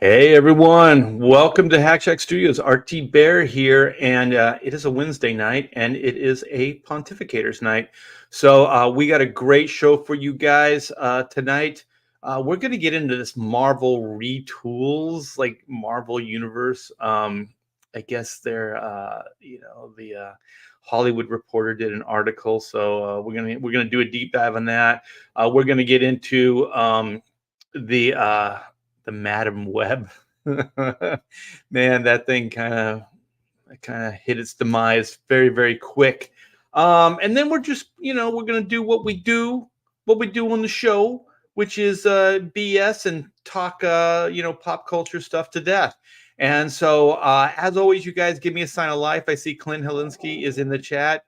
Hey everyone, welcome to Hack Shack Studios. RT Bear here, and it is a Wednesday night, and it is a Pontificators night. So we got a great show for you guys tonight. We're going to get into this Marvel Retools, like Marvel Universe. I guess they're, the Hollywood Reporter did an article, so we're gonna do a deep dive on that. We're going to get into the Madam Web. Man, that thing kind of hit its demise very, very quick. And then we're gonna do what we do on the show, which is BS and talk pop culture stuff to death. And so as always, you guys give me a sign of life. I see Clint Helinski is in the chat.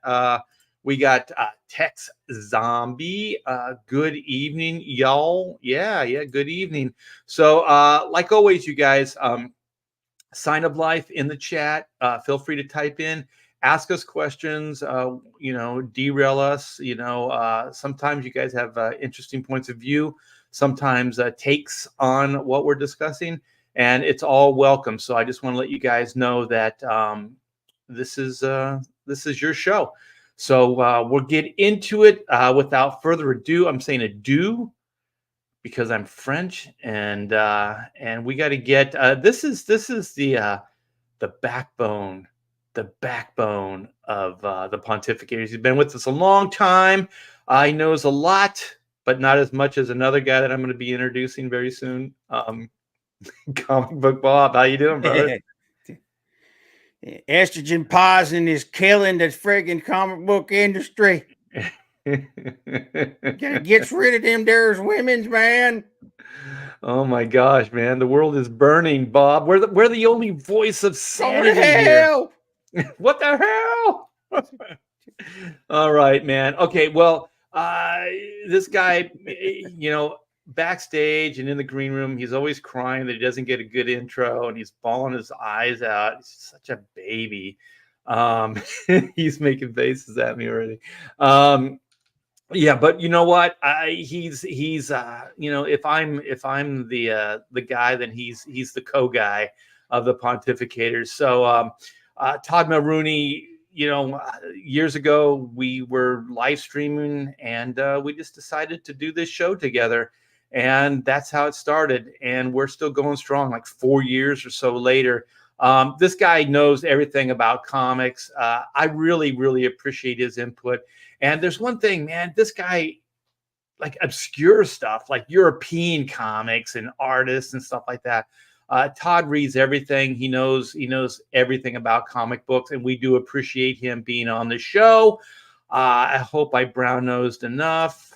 We got Tex Zombie. Good evening, y'all. Yeah, good evening. So, like always, you guys, sign of life in the chat. Feel free to type in, ask us questions, derail us. Sometimes you guys have interesting points of view, sometimes takes on what we're discussing, and it's all welcome. So I just want to let you guys know that this is your show. So we'll get into it without further ado. I'm saying adieu because I'm French, and we got to get this is the backbone of the Pontificators. He's been with us a long time. He knows a lot, but not as much as another guy that I'm going to be introducing very soon. Comic Book Bob, how you doing, brother? Estrogen poisoning is killing the friggin' comic book industry. Gets rid of them there's women's, man. Oh my gosh, man. The world is burning, Bob. We're the only voice of sanity here. What the hell? All right, man. Okay, well, this guy, backstage and in the green room, he's always crying that he doesn't get a good intro, and he's bawling his eyes out. He's such a baby. He's making faces at me already. Yeah, but you know what? He's if I'm the guy, then he's the co-guy of the Pontificators. So Todd Mulrooney, years ago we were live streaming, and we just decided to do this show together, and that's how it started. And we're still going strong, like 4 years or so later. This guy knows everything about comics. I really, really appreciate his input. And there's one thing, man, this guy, like obscure stuff, like European comics and artists and stuff like that. Todd reads everything. He knows everything about comic books, and we do appreciate him being on the show. I hope I brown nosed enough.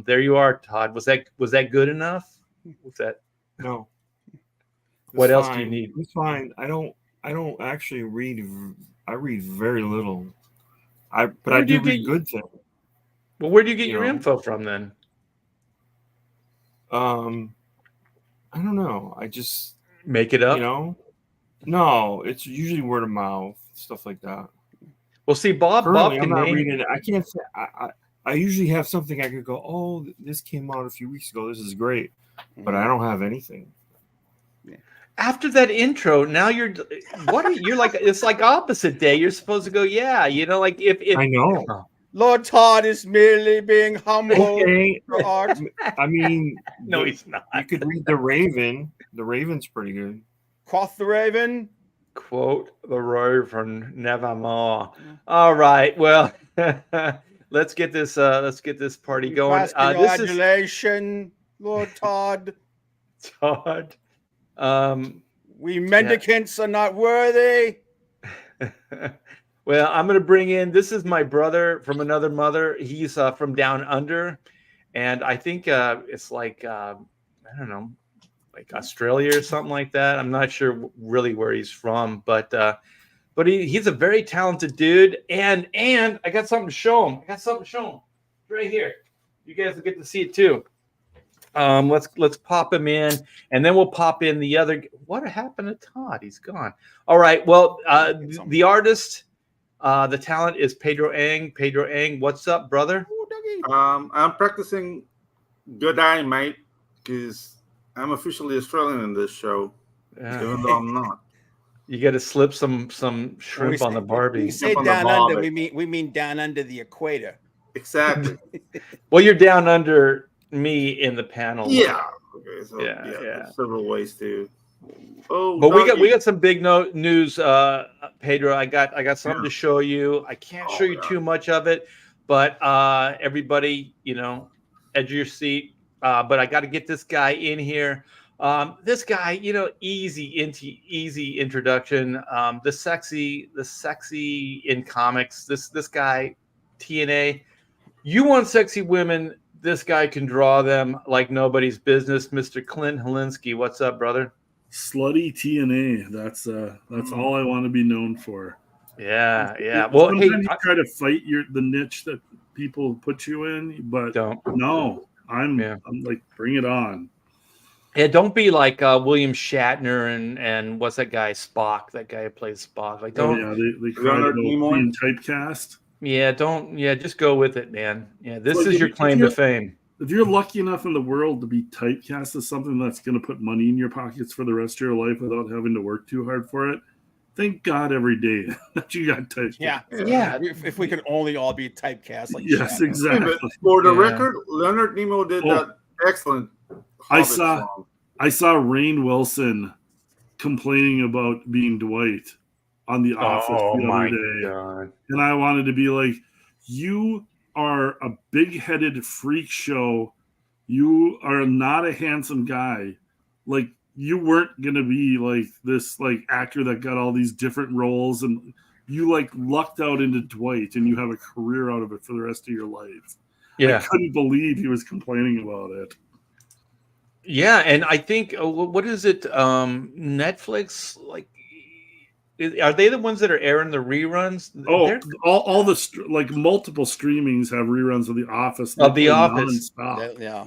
There you are, Todd. Was that good enough? Was that? No. What else do you need? It's fine. I don't actually read. I read very little. But I do read good things. Well, where do you get your info from then? I don't know. I just make it up. No, it's usually word of mouth, stuff like that. Well, see, Bob I'm not reading it. I can't say. I usually have something I could go, oh, this came out a few weeks ago. This is great, but I don't have anything. After that intro, now you're like, it's like opposite day. You're supposed to go, yeah, like if I know. Lord Todd is merely being humble. Okay. I mean, no, he's not. You could read The Raven. The Raven's pretty good. Quoth the Raven. Quote the Raven, nevermore. All right, well, let's get this party going. Congratulations, Lord Todd. Todd. We mendicants are not worthy. Well, I'm going to bring in, this is my brother from another mother. He's from down under, and I think it's like, I don't know, like Australia or something like that. I'm not sure really where he's from, but he's a very talented dude, and I got something to show him. Right here. You guys will get to see it too. Let's pop him in, and then we'll pop in the other. What happened to Todd? He's gone. All right. Well, the artist, the talent is Pedro Ang. Pedro Ang, what's up, brother? I'm practicing good eye, mate, because I'm officially Australian in this show. Yeah. Even though I'm not. You got to slip some shrimp on the When Barbie. we say Shrimp on the down under, Barbie. we mean down under the equator. Exactly. Well, you're down under me in the panel. Yeah. Okay. So Yeah, yeah, yeah. there's several ways to. Oh, But we doggy. got some big news, Pedro. I got something to show you. I can't show you too much of it, but everybody, edge of your seat. But I got to get this guy in here. This guy, easy introduction. The sexy in comics. This guy, TNA. You want sexy women? This guy can draw them like nobody's business. Mr. Clint Helinski, what's up, brother? Slutty TNA. That's all I want to be known for. Yeah. Well, sometimes you try to fight the niche that people put you in, but don't. No, I'm like, bring it on. Yeah, don't be like William Shatner and what's that guy Spock? That guy who plays Spock. Like, don't. Oh, yeah, they cried about being typecast. Yeah, don't. Yeah, just go with it, man. Yeah, this like is your claim to fame. If you're lucky enough in the world to be typecast as something that's going to put money in your pockets for the rest of your life without having to work too hard for it, thank God every day that you got typecast. Yeah. If we could only all be typecast. Like yes, Shatner. exactly. For the record, Leonard Nimoy did that excellent. I saw Rainn Wilson complaining about being Dwight on The Office the other day. God. And I wanted to be like, you are a big-headed freak show. You are not a handsome guy. Like, you weren't gonna be like this like actor that got all these different roles, and you like lucked out into Dwight, and you have a career out of it for the rest of your life. Yeah, I couldn't believe he was complaining about it. Yeah, and I think what is it? Netflix, like, are they the ones that are airing the reruns? Oh, all the like multiple streamings have reruns of The Office. Of The Office.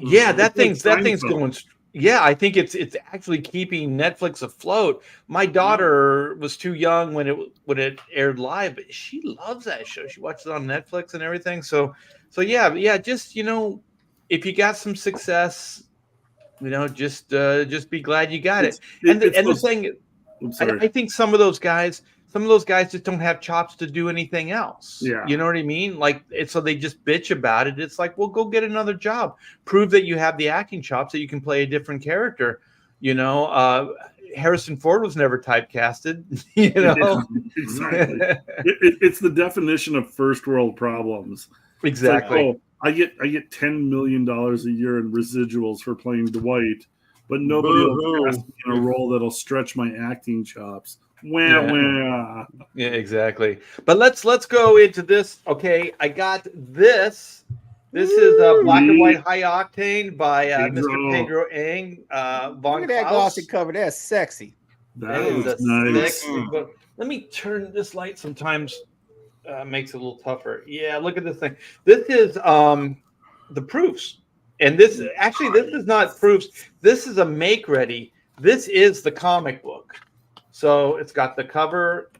Yeah, that thing's going. Yeah, I think it's actually keeping Netflix afloat. My daughter was too young when it aired live, but she loves that show. She watches it on Netflix and everything. So yeah. Just if you got some success, just be glad you got it. The thing. I think some of those guys just don't have chops to do anything else. Yeah. You know what I mean? Like, so they just bitch about it. It's like, well, go get another job. Prove that you have the acting chops, that you can play a different character. Harrison Ford was never typecasted. Exactly. It's the definition of first world problems. Exactly. Like, I get $10 million a year in residuals for playing Dwight, but nobody will cast me in a role that'll stretch my acting chops. Wah. Yeah, exactly. But let's go into this. Okay, I got this. This is Black and White High Octane by Mr. Pedro Eng. Look at that glossy cover. That's sexy. That is nice. Let me turn this light. Sometimes makes it a little tougher. Yeah, look at this thing. This is the proofs. And this is not proofs. This is a make ready. This is the comic book. So it's got the cover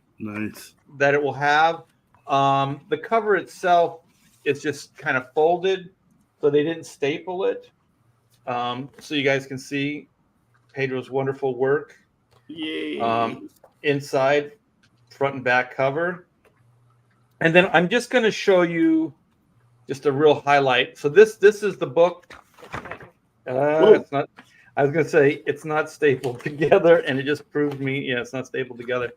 that it will have. The cover itself is just kind of folded, so they didn't staple it. So you guys can see Pedro's wonderful work. Yay. Inside, front and back cover. And then I'm just going to show you just a real highlight. So this is the book. It's not. I was going to say it's not stapled together, and it just proved me. Yeah, it's not stapled together.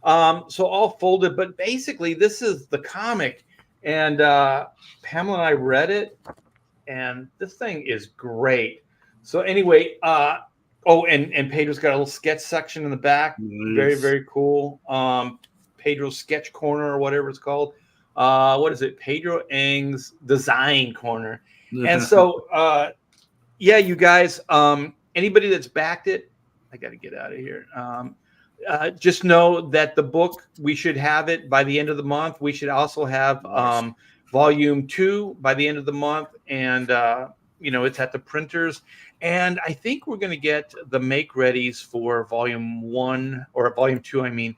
So all folded, but basically this is the comic, and Pamela and I read it, and this thing is great. So anyway, and Pedro's got a little sketch section in the back. Nice. Very, very cool. Pedro's sketch corner or whatever it's called. What is it? Pedro Eng's design corner. And so, you guys, anybody that's backed it, I got to get out of here. Just know that the book, we should have it by the end of the month. We should also have volume 2 by the end of the month. And, it's at the printers. And I think we're going to get the make readies for volume 1 or volume 2,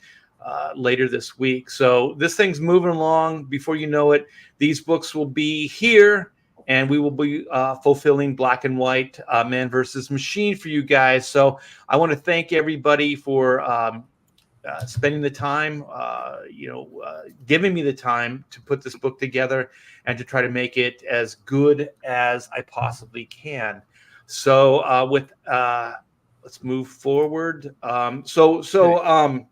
later this week. So this thing's moving along. Before you know it, these books will be here. and we will be fulfilling Black and White Man versus Machine for you guys. So I want to thank everybody for spending the time, giving me the time to put this book together and to try to make it as good as I possibly can. So let's move forward. No,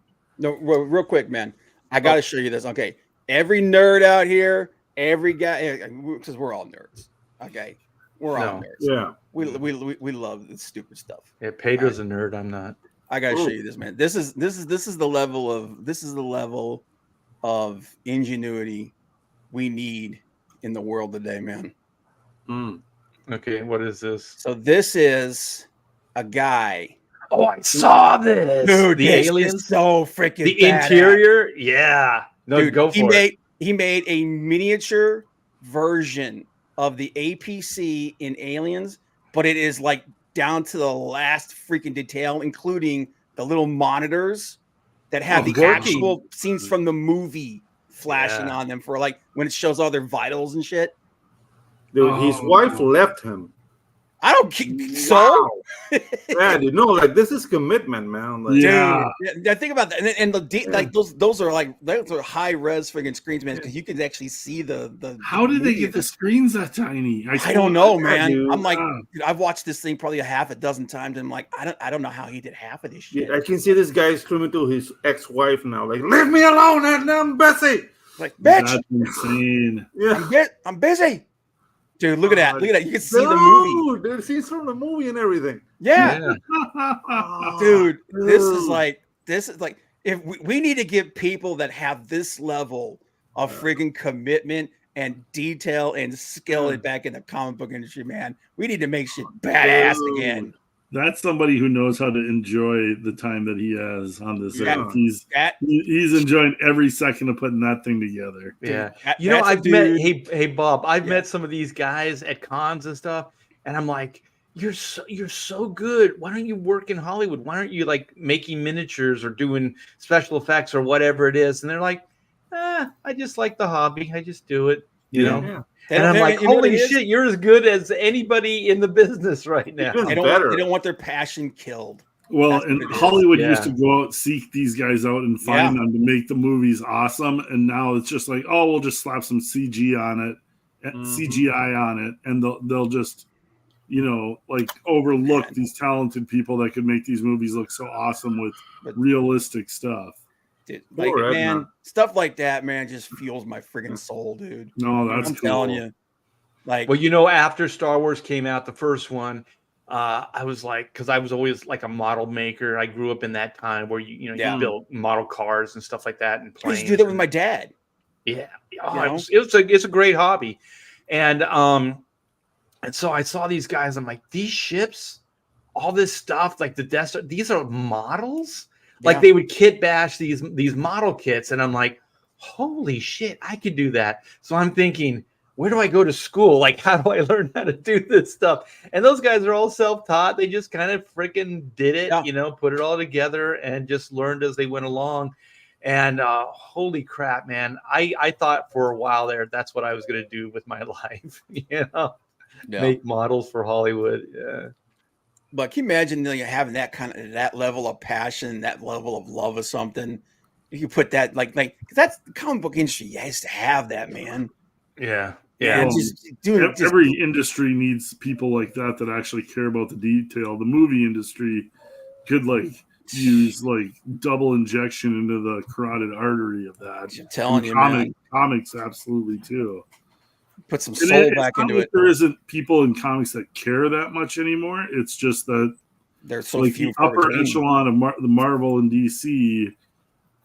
real quick, man. I got to show you this. Okay. Every nerd out here, every guy, because we're all nerds. Okay. We're all nerds. Yeah. We love this stupid stuff. Yeah, Pedro's a nerd. I'm not. I got to show you this, man. This is the level of ingenuity we need in the world today, man. Okay. What is this? So this is a guy. Oh, I saw this. Dude, the aliens, so freaking the badass. interior. Yeah. No, Dude, go for it. He made a miniature version of the APC in Aliens, but it is like down to the last freaking detail, including the little monitors that have the actual scenes from the movie flashing on them for like when it shows all their vitals and shit. Dude, his wife left him. I don't so. Yeah, dude, no, like this is commitment, man. Like, Dude, think about that, and like those are high res freaking screens, man, because you can actually see the. How did they get the screens that tiny? I don't know, man. Dude. I'm like, dude, I've watched this thing probably a half a dozen times, and I'm like, I don't know how he did half of this shit. yeah, I can see this guy screaming to his ex-wife now, like, "Leave me alone, I'm busy." Like, bitch, That's insane. Yeah, I'm busy. Dude, look at that. Look at that. You can see the movie. Dude, scenes from the movie and everything. Yeah. Oh, Dude, this is like if we need to give people that have this level of friggin' commitment and detail and skill back in the comic book industry, man. We need to make shit badass again. That's somebody who knows how to enjoy the time that he has on this earth. He's enjoying every second of putting that thing together. Yeah. Dude, I've met hey Bob, I've met some of these guys at cons and stuff, and I'm like, you're so good. Why don't you work in Hollywood? Why aren't you like making miniatures or doing special effects or whatever it is? And they're like, I just like the hobby. I just do it, you know. Yeah. And I'm like, holy shit, you're as good as anybody in the business right now. They don't want their passion killed. Well, and Hollywood used to go out, seek these guys out and find them to make the movies awesome. And now it's just like, oh, we'll just slap some CGI on it. And they'll just, like overlook these talented people that could make these movies look so awesome with realistic stuff. Dude, like, man, stuff like that, man, just fuels my friggin' soul, dude. No, that's I'm telling you. Like, well, after Star Wars came out, the first one, I was like, because I was always like a model maker. I grew up in that time where you build model cars and stuff like that, and I used to do that with my dad. Yeah, it's a great hobby, and so I saw these guys. I'm like, these ships, all this stuff, like the Death Star, these are models. Like they would kit bash these model kits, and I'm like, holy shit, I could do that. So I'm thinking, where do I go to school? Like, how do I learn how to do this stuff? And those guys are all self-taught. They just kind of freaking did it, put it all together and just learned as they went along. And holy crap, man. I thought for a while there, that's what I was going to do with my life, make models for Hollywood. Yeah. But can you imagine having that level of passion, that level of love of something? You put that like that's the comic book industry has to have that, man. Yeah. Well, every industry needs people like that actually care about the detail. The movie industry could use double injection into the carotid artery of that. I'm telling you, man. Comics absolutely too. Put some soul back into it. There isn't people in comics that care that much anymore. It's just that there's so few. The upper echelon of the Marvel and DC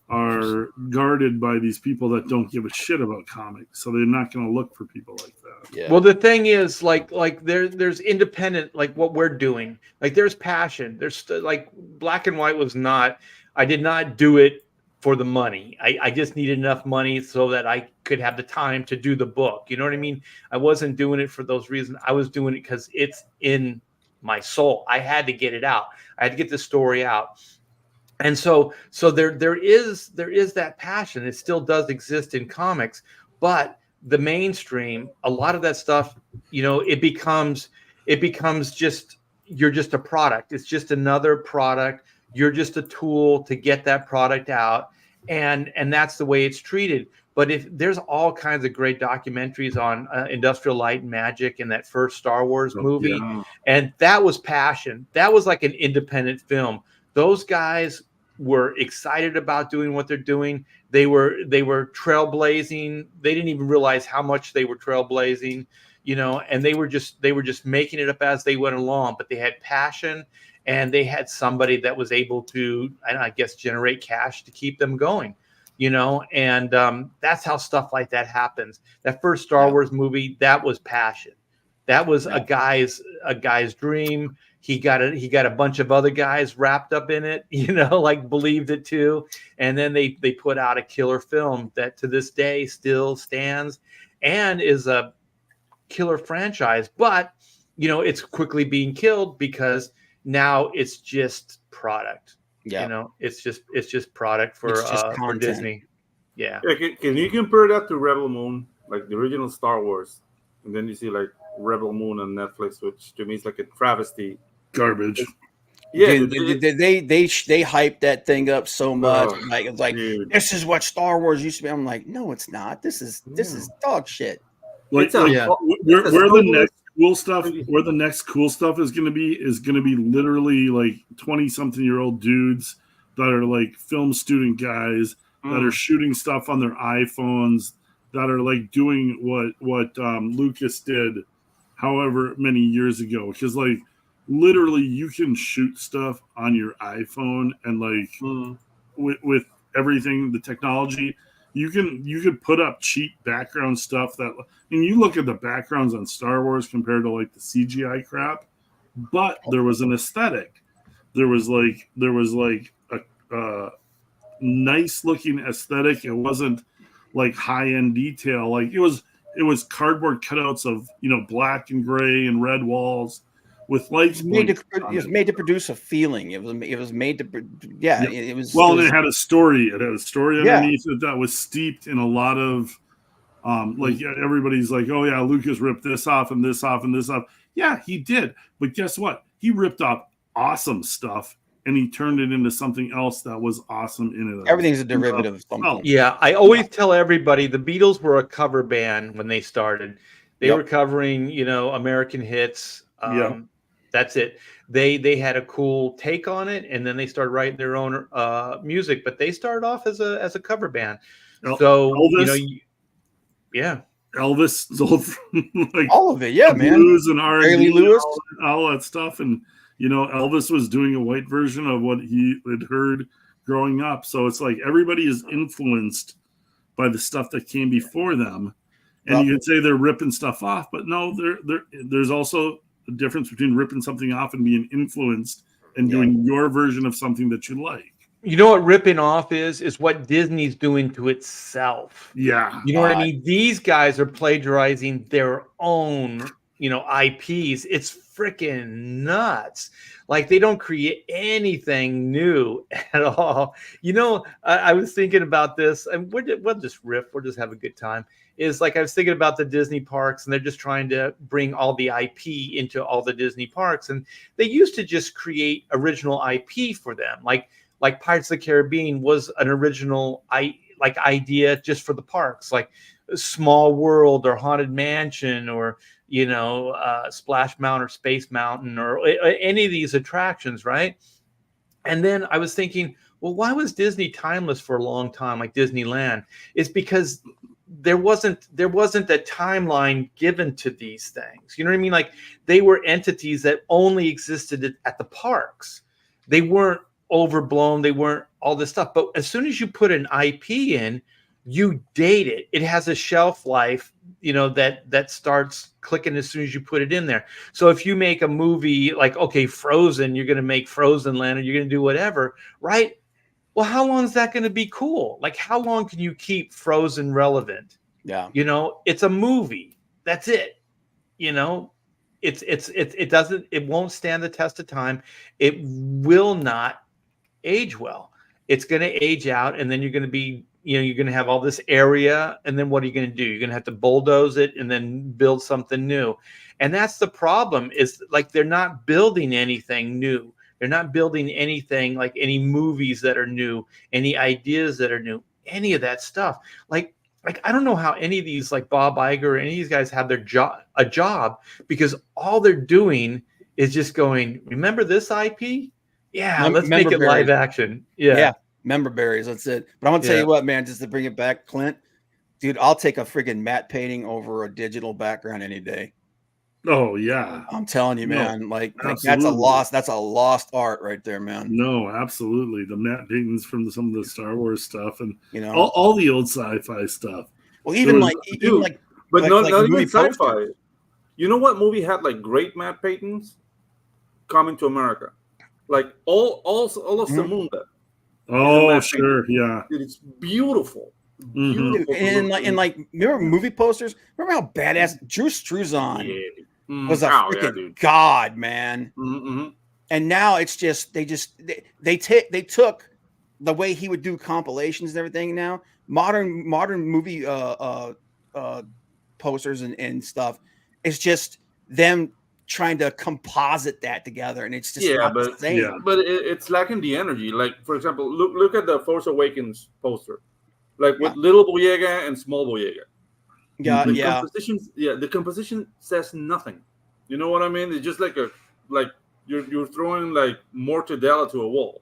are guarded by these people that don't give a shit about comics, so they're not going to look for people like that. Yeah. Well, the thing is, like there's independent, like what we're doing. Like there's passion. There's like Black and White was not. I did not do it for the money. I just needed enough money so that I could have the time to do the book. You know what I mean? I wasn't doing it for those reasons. I was doing it because it's in my soul. I had to get it out. I had to get the story out. And so there is that passion. It still does exist in comics, but the mainstream, a lot of that stuff, it becomes just, you're just a product. It's just another product. You're just a tool to get that product out. And that's the way it's treated. But if there's all kinds of great documentaries on Industrial Light and Magic and that first Star Wars movie, and that was passion. That was like an independent film. Those guys were excited about doing what they're doing. They were trailblazing. They didn't even realize how much they were trailblazing, and they were just making it up as they went along. But they had passion, and they had somebody that was able to, I guess, generate cash to keep them going. And that's how stuff like that happens. That first Star Wars movie, that was passion. That was a guy's dream. He got a bunch of other guys wrapped up in it, like believed it too. And then they put out a killer film that to this day still stands and is a killer franchise. But, it's quickly being killed because now it's just product. Yeah, it's just product for Disney. Yeah. Can you compare that to Rebel Moon, like the original Star Wars, and then you see like Rebel Moon on Netflix, which to me is like a travesty, garbage. Yeah, they hyped that thing up so much. Like this is what Star Wars used to be. I'm like, no, it's not. This is dog shit. Where the next cool stuff, is going to be literally like 20-something-year-old dudes that are like film student guys that are shooting stuff on their iPhones, that are like doing what Lucas did however many years ago. Because like literally you can shoot stuff on your iPhone and like with everything, the technology, you could put up cheap background stuff that, you look at the backgrounds on Star Wars compared to like the CGI crap, but there was an aesthetic. There was like a nice looking aesthetic. It wasn't like high end detail. Like it was cardboard cutouts of, black and gray and red walls with lights. It was made to produce a feeling. It was made to, It was. Well, it had a story. It had a story underneath it that was steeped in a lot of, everybody's like, oh yeah, Lucas ripped this off and this off and this off. Yeah, he did. But guess what? He ripped off awesome stuff and he turned it into something else that was awesome in it. Everything's a derivative of something. Yeah, I always tell everybody the Beatles were a cover band when they started. They were covering, American hits. That's it. They had a cool take on it, and then they started writing their own music. But they started off as a cover band. So Elvis, Elvis sold like all of it, man. Blues and R&B, Lewis, all that stuff, and Elvis was doing a white version of what he had heard growing up. So it's like everybody is influenced by the stuff that came before them, and you could say they're ripping stuff off, but no, there's also the difference between ripping something off and being influenced and doing your version of something that you like. You know what ripping off is what Disney's doing to itself. Yeah. You know what I mean? These guys are plagiarizing their own, IPs. It's freaking nuts. Like they don't create anything new at all. I was thinking about this, and we'll just riff. We'll just have a good time. Is like I was thinking about the Disney parks, and they're just trying to bring all the IP into all the Disney parks, and they used to just create original IP for them, like Pirates of the Caribbean was an original idea just for the parks, like Small World or Haunted Mansion or Splash Mountain or Space Mountain or any of these attractions, right? And then I was thinking, well, why was Disney timeless for a long time, like Disneyland? It's because there wasn't a timeline given to these things. You know what I mean? Like they were entities that only existed at the parks. They weren't overblown. They weren't all this stuff. But as soon as you put an IP in, you date it. It has a shelf life, that starts clicking as soon as you put it in there. So if you make a movie like, okay, Frozen, you're going to make Frozen Land, or you're going to do whatever, right? Well, how long is that going to be cool? Like, how long can you keep Frozen relevant? Yeah. It's a movie. That's it. It won't stand the test of time. It will not age well. It's going to age out, and then you're going to be you're going to have all this area, and then what are you going to do? You're going to have to bulldoze it and then build something new. And that's the problem, is like they're not building anything new. They're not building anything like any movies that are new, any ideas that are new, any of that stuff. Like I don't know how any of these, like Bob Iger or any of these guys, have a job, because all they're doing is just going, remember this IP? Yeah, let's make it live action. Yeah. Member berries. That's it. But I'm gonna tell you what, man, just to bring it back, Clint, dude, I'll take a freaking matte painting over a digital background any day. Oh yeah, I'm telling you, man. Like that's a lost art right there, man. No, absolutely. The matte paintings from some of the Star Wars stuff, and all the old sci-fi stuff. Well, even not even sci-fi. You know what movie had like great matte paintings? Coming to America, like all of Zamunda. Oh sure, yeah. Dude, it's beautiful. Beautiful. And like remember movie posters? Remember how badass Drew Struzan was a freaking god, man. And now it's just they took the way he would do compilations and everything. Now modern movie posters and stuff. It's just them trying to composite that together, and it's just not the same. But it's lacking the energy. Like, for example, look at the Force Awakens poster, like with little Boyega and small Boyega. The composition says nothing. You know what I mean? It's just like you're throwing like mortadella to a wall.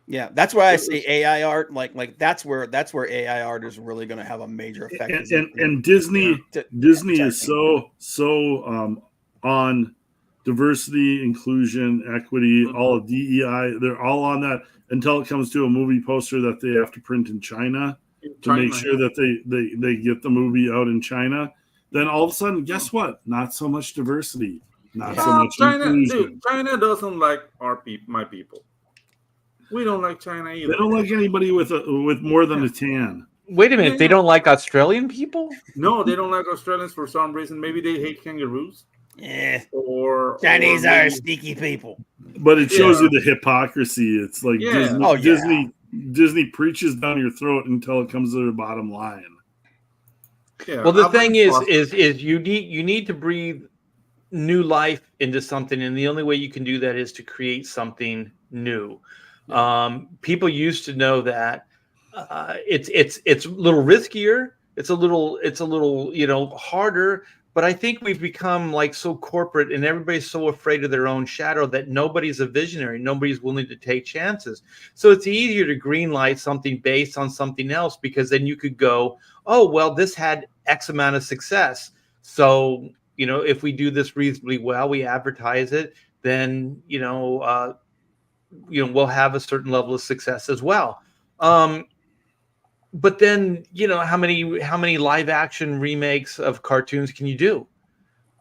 Yeah, that's why I say AI art. Like that's where AI art is really going to have a major effect. And Disney is so on diversity, inclusion, equity, all of DEI. They're all on that until it comes to a movie poster that they have to print in China to make sure that they get the movie out in China. Then all of a sudden, guess what? Not so much diversity, not so much inclusion. Dude, China doesn't like my people. We don't like China either. They don't like anybody with more than a tan. Wait a minute, they don't like Australian people? No, they don't like Australians for some reason. Maybe they hate kangaroos. Yeah, or Chinese are sneaky people. But it shows you the hypocrisy. It's like Disney preaches down your throat until it comes to the bottom line. Yeah, well, the thing is you need to breathe new life into something, and the only way you can do that is to create something new. People used to know that it's a little riskier. It's a little harder. But I think we've become like so corporate, and everybody's so afraid of their own shadow that nobody's a visionary. Nobody's willing to take chances. So it's easier to greenlight something based on something else, because then you could go, oh, well, this had X amount of success. So, if we do this reasonably well, we advertise it, then, we'll have a certain level of success as well. But then, how many live action remakes of cartoons can you do?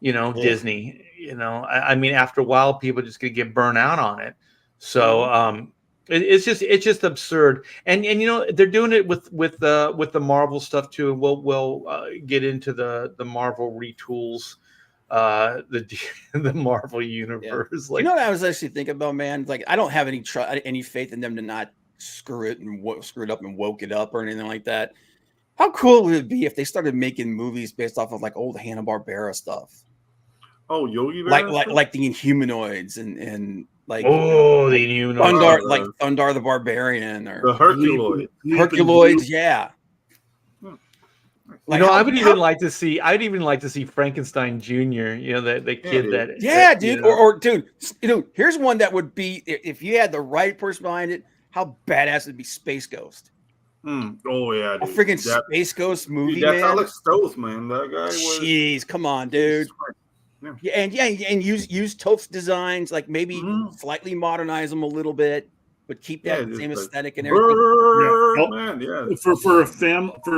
Disney, I mean, after a while, people just gonna get burnt out on it. So it's just absurd. And they're doing it with the Marvel stuff too. And we'll get into the Marvel retools, the Marvel universe. Yeah. Like, what I was actually thinking about, man? Like, I don't have any faith in them to not screw it up and woke it up or anything like that. How cool would it be if they started making movies based off of like old Hanna-Barbera stuff? Oh, Yogi Bear, like the Inhumanoids and like the Inhumanoids, Thundar the Barbarian, or the Herculoids, yeah. Like, I would even like to see Frankenstein Jr. The kid dude. Or dude, here's one that would be, if you had the right person behind it, how badass would be Space Ghost. Oh yeah, dude. A freaking Space Ghost movie, dude, that's man. Alex Toth, man. That guy was. Jeez, come on, dude. And use Toth's designs, like maybe slightly modernize them a little bit, but keep that same aesthetic and everything. For a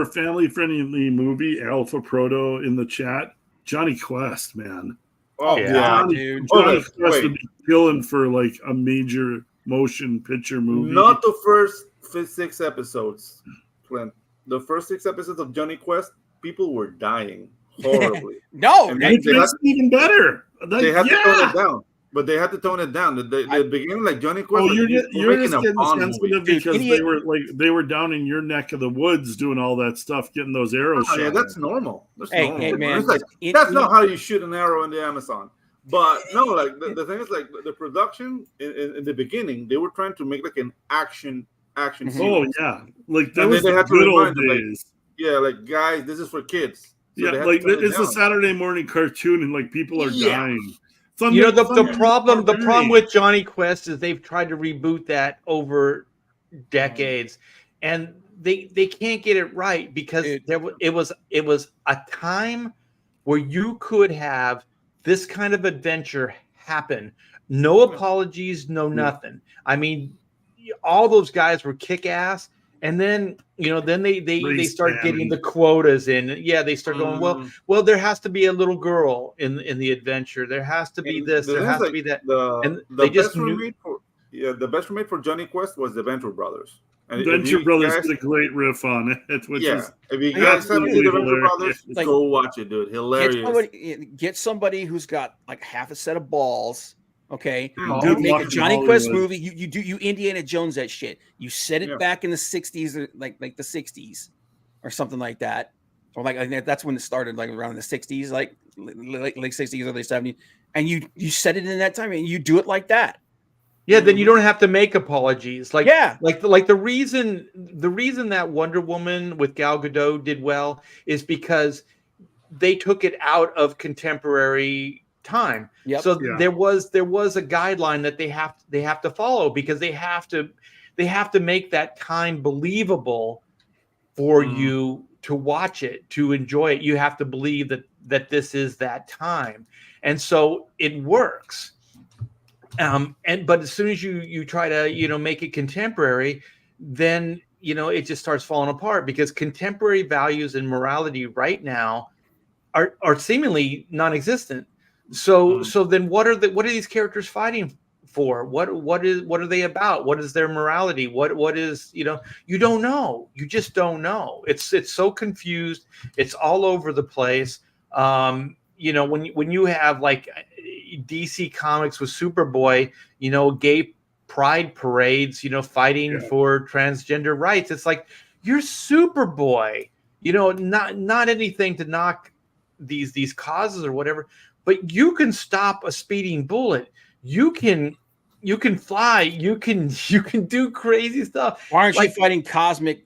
family friendly movie, Alpha Proto in the chat, Johnny Quest, man. Oh yeah, dude. Johnny Quest would be killing for like a major motion picture movie. Not the first 6 episodes, Clint. The first 6 episodes of Johnny Quest, people were dying horribly. No, that's even better. They had to tone it down. But they had to tone it down. The beginning, like Johnny Quest. Oh, like, you're making just a getting Bond sensitive movie. because they were down in your neck of the woods doing all that stuff, getting those arrows shot. Yeah, that's normal. That's normal. Hey, man, it's like that's not how you shoot an arrow in the Amazon. But no, like the thing is, like the production in the beginning, they were trying to make like an action Mhm. series. Oh yeah, like that And was then they the had to good old remind them, like, days. yeah, like guys, this is for kids. So Yeah, they had like to tone it it's a down. Saturday morning cartoon, and like people are Yeah. dying. You know, the problem barbarian. with Johnny Quest is they've tried to reboot that over decades, and they can't get it right because it was a time where you could have this kind of adventure happen. No apologies, no nothing. I mean, all those guys were kick ass. And then, then they start getting the quotas in. Yeah, they start going, well, there has to be a little girl in the adventure. There has to be this. There has to be that. And they just knew. The best remake for Johnny Quest was the Venture Brothers. And Venture Brothers did a great riff on it, which is if you guys haven't seen the Venture Brothers, like, go watch it, dude. Hilarious. Get somebody who's got like half a set of balls. Okay, Good make luck a in Johnny Quest Hollywood. movie. You Indiana Jones that shit. You set it back in the 60s, or like the 60s, or something like that, or like that's when it started, like around the 60s, like late 60s, early 70s, and you set it in that time, and you do it like that. Yeah, then you don't have to make apologies. Like the reason that Wonder Woman with Gal Gadot did well is because they took it out of contemporary time. Yep. So there was a guideline that they have to follow, because they have to make that time believable for you to watch it, to enjoy it. You have to believe that this is that time, and so it works. But as soon as you try to make it contemporary, then it just starts falling apart, because contemporary values and morality right now are seemingly non-existent. So then what are these characters fighting for? What are they about? What is their morality? What is you don't know. You just don't know. It's so confused. It's all over the place. When you have like DC Comics with Superboy, gay pride parades, fighting for transgender rights. It's like, you're Superboy, not anything to knock these causes or whatever, but you can stop a speeding bullet. You can fly. You can do crazy stuff. Why aren't you fighting cosmic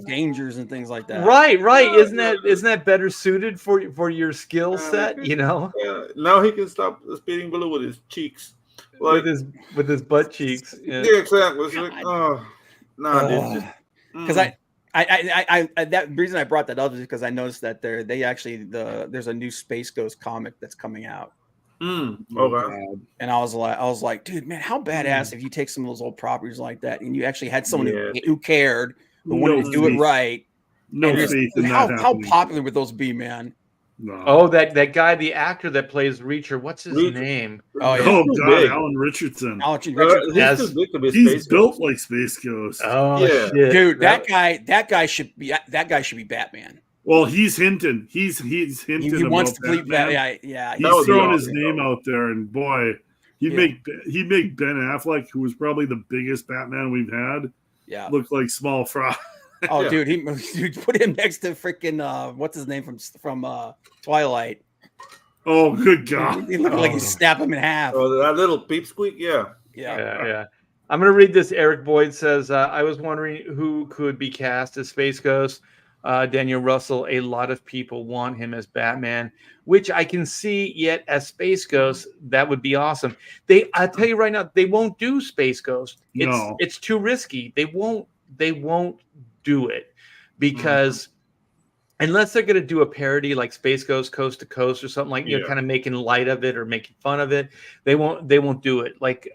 dangers and things like that? Right. Isn't that better suited for your skill set? Yeah. Now he can stop the speeding bullet with his cheeks, like with his butt cheeks. Yeah, exactly. It's like, because I that reason I brought that up is because I noticed that there's a new Space Ghost comic that's coming out. Okay. And I was like, dude, man, how badass if you take some of those old properties like that and you actually had someone who cared, who wanted to do it right. How popular would those be, man? No. Oh, that guy, the actor that plays Reacher, what's his name? Oh, God, Alan Richardson. He's built like Space Ghost. Oh, yeah, shit. Dude, that guy should be Batman. Well, he's hinting. He's hinting. He wants to Batman. Batman. Yeah. He's throwing his name out there, and boy, he'd make Ben Affleck, who was probably the biggest Batman we've had, look like small fry. Oh, dude, he put him next to freaking what's his name from Twilight. Oh, good God! He looked like he snapped him in half. Oh, that little peep squeak, yeah. I'm gonna read this. Eric Boyd says, "I was wondering who could be cast as Space Ghost. Daniel Russell. A lot of people want him as Batman, which I can see. Yet as Space Ghost, that would be awesome. I tell you right now, they won't do Space Ghost. It's too risky. They won't do it, because unless they're going to do a parody like Space Ghost Coast to Coast or something, like kind of making light of it or making fun of it, they won't do it. Like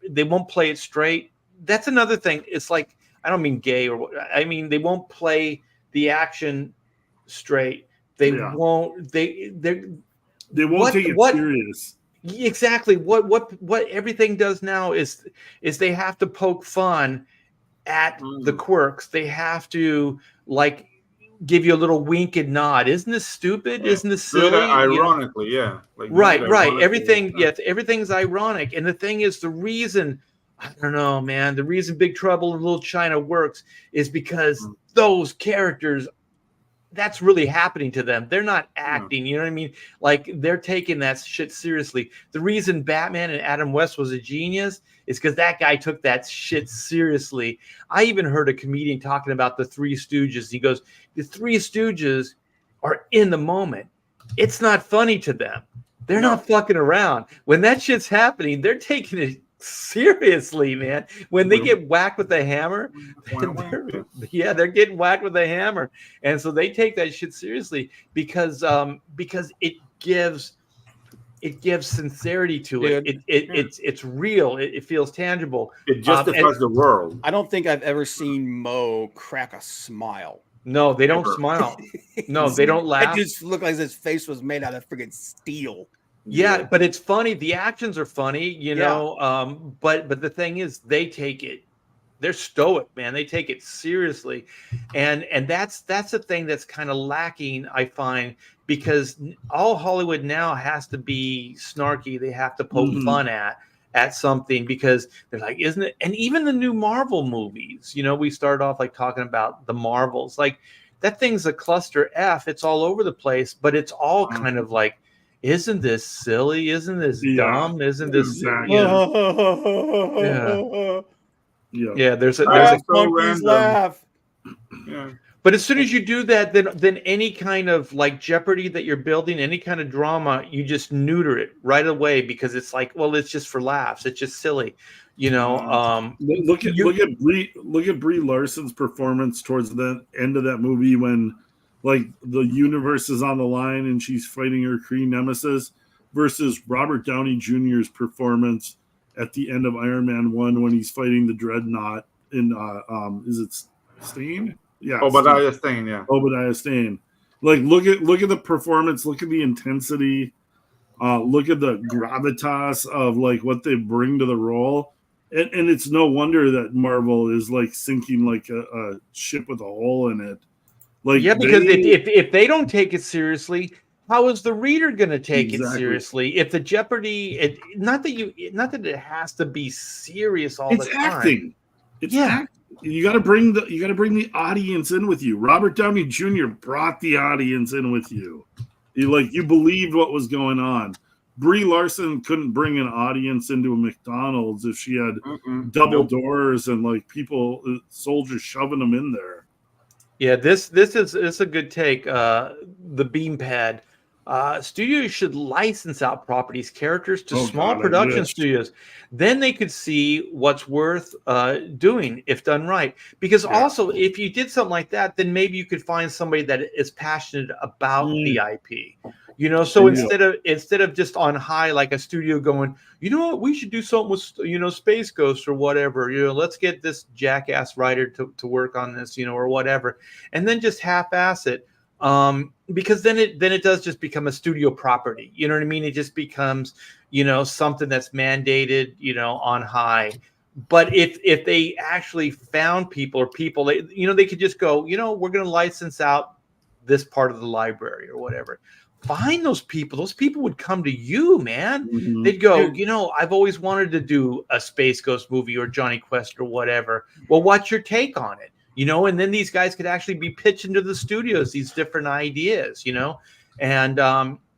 they won't play it straight. That's another thing. It's like, I don't mean gay, I mean they won't play the action straight. They won't take it serious. Exactly. What everything does now is they have to poke fun at the quirks. They have to give you a little wink and nod. Isn't this stupid? Isn't this silly? Do it ironically, yeah. Like, right. ironically. Everything, everything's ironic. And the thing is, the reason, I don't know, man, the reason Big Trouble in Little China works is because those characters, that's really happening to them. They're not acting, you know what I mean? Like, they're taking that shit seriously. The reason Batman and Adam West was a genius is because that guy took that shit seriously. I even heard a comedian talking about the Three Stooges. He goes, the Three Stooges are in the moment. It's not funny to them. They're not fucking around. When that shit's happening, they're taking it seriously, man. When they get whacked with a hammer, they're getting whacked with a hammer, and so they take that shit seriously because it gives sincerity to it. It's real. It feels tangible. It justifies the world. I don't think I've ever seen Mo crack a smile. No, they don't smile. No, they don't laugh. It just looked like his face was made out of freaking steel. Yeah, but it's funny. The actions are funny, you know. But the thing is, they take it. They're stoic, man. They take it seriously, and that's the thing that's kind of lacking, I find, because all Hollywood now has to be snarky. They have to poke fun at something because they're like, isn't it? And even the new Marvel movies, you know, we started off like talking about the Marvels, like that thing's a cluster F. It's all over the place, but it's all kind of like, isn't this silly? Isn't this dumb? Isn't this there's a laugh. Yeah. But as soon as you do that, then any kind of like jeopardy that you're building, any kind of drama, you just neuter it right away because it's like, well, it's just for laughs. It's just silly, you know. Look at Brie Larson's performance towards the end of that movie when, like, the universe is on the line and she's fighting her Kree nemesis, versus Robert Downey Jr.'s performance at the end of Iron Man 1 when he's fighting the Dreadnought in is it Stane? Yeah, Obadiah Stane. Yeah, Obadiah Stane. Like, look at the performance. Look at the intensity. Look at the gravitas of like what they bring to the role, and it's no wonder that Marvel is like sinking like a ship with a hole in it. Like, because if they don't take it seriously, how is the reader going to take it seriously? If the jeopardy, not that it has to be serious all the time. Acting. It's acting. You got to bring the audience in with you. Robert Downey Jr. brought the audience in with you. You believed what was going on. Brie Larson couldn't bring an audience into a McDonald's if she had double doors and like soldiers shoving them in there. Yeah, this is a good take. The beam pad. Studios should license out properties, characters to small production studios. Then they could see what's worth doing if done right. Because also, if you did something like that, then maybe you could find somebody that is passionate about the IP. You know, so instead of just on high like a studio going, you know what, we should do something with, you know, Space Ghost or whatever. You know, let's get this jackass writer to work on this, you know, or whatever, and then just half-ass it. Because then it does just become a studio property. You know what I mean? It just becomes, you know, something that's mandated, you know, on high. But if they actually found people, you know, they could just go, you know, we're going to license out this part of the library or whatever. Find those people. Those people would come to you, man. Mm-hmm. They'd go, you know, I've always wanted to do a Space Ghost movie or Johnny Quest or whatever. Well, what's your take on it? You know, and then these guys could actually be pitching to the studios these different ideas, you know, and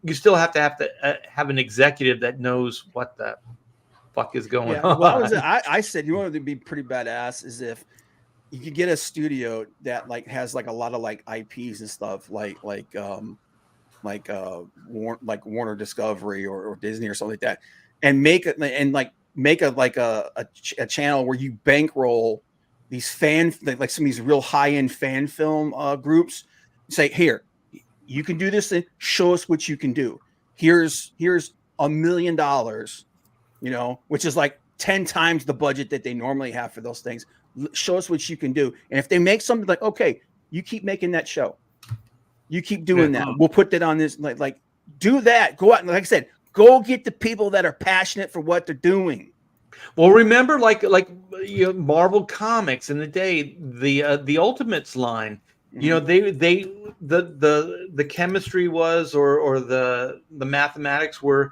you still have to have an executive that knows what the fuck is going on. Well, I said, you want to be pretty badass is if you could get a studio that like has like a lot of like IPs and stuff like Warner Discovery or Disney or something like that, and make a channel where you bankroll these like some of these real high-end fan film groups. Say, here, you can do this thing. Show us what you can do. Here's $1 million, you know, which is like 10 times the budget that they normally have for those things. Show us what you can do. And if they make something like, okay, you keep making that show. You keep doing that. We'll put that on this. Like do that. Go out and, like I said, go get the people that are passionate for what they're doing. Well, remember, like you know, Marvel Comics in the day, the Ultimates line. You know, the chemistry was, or the mathematics were,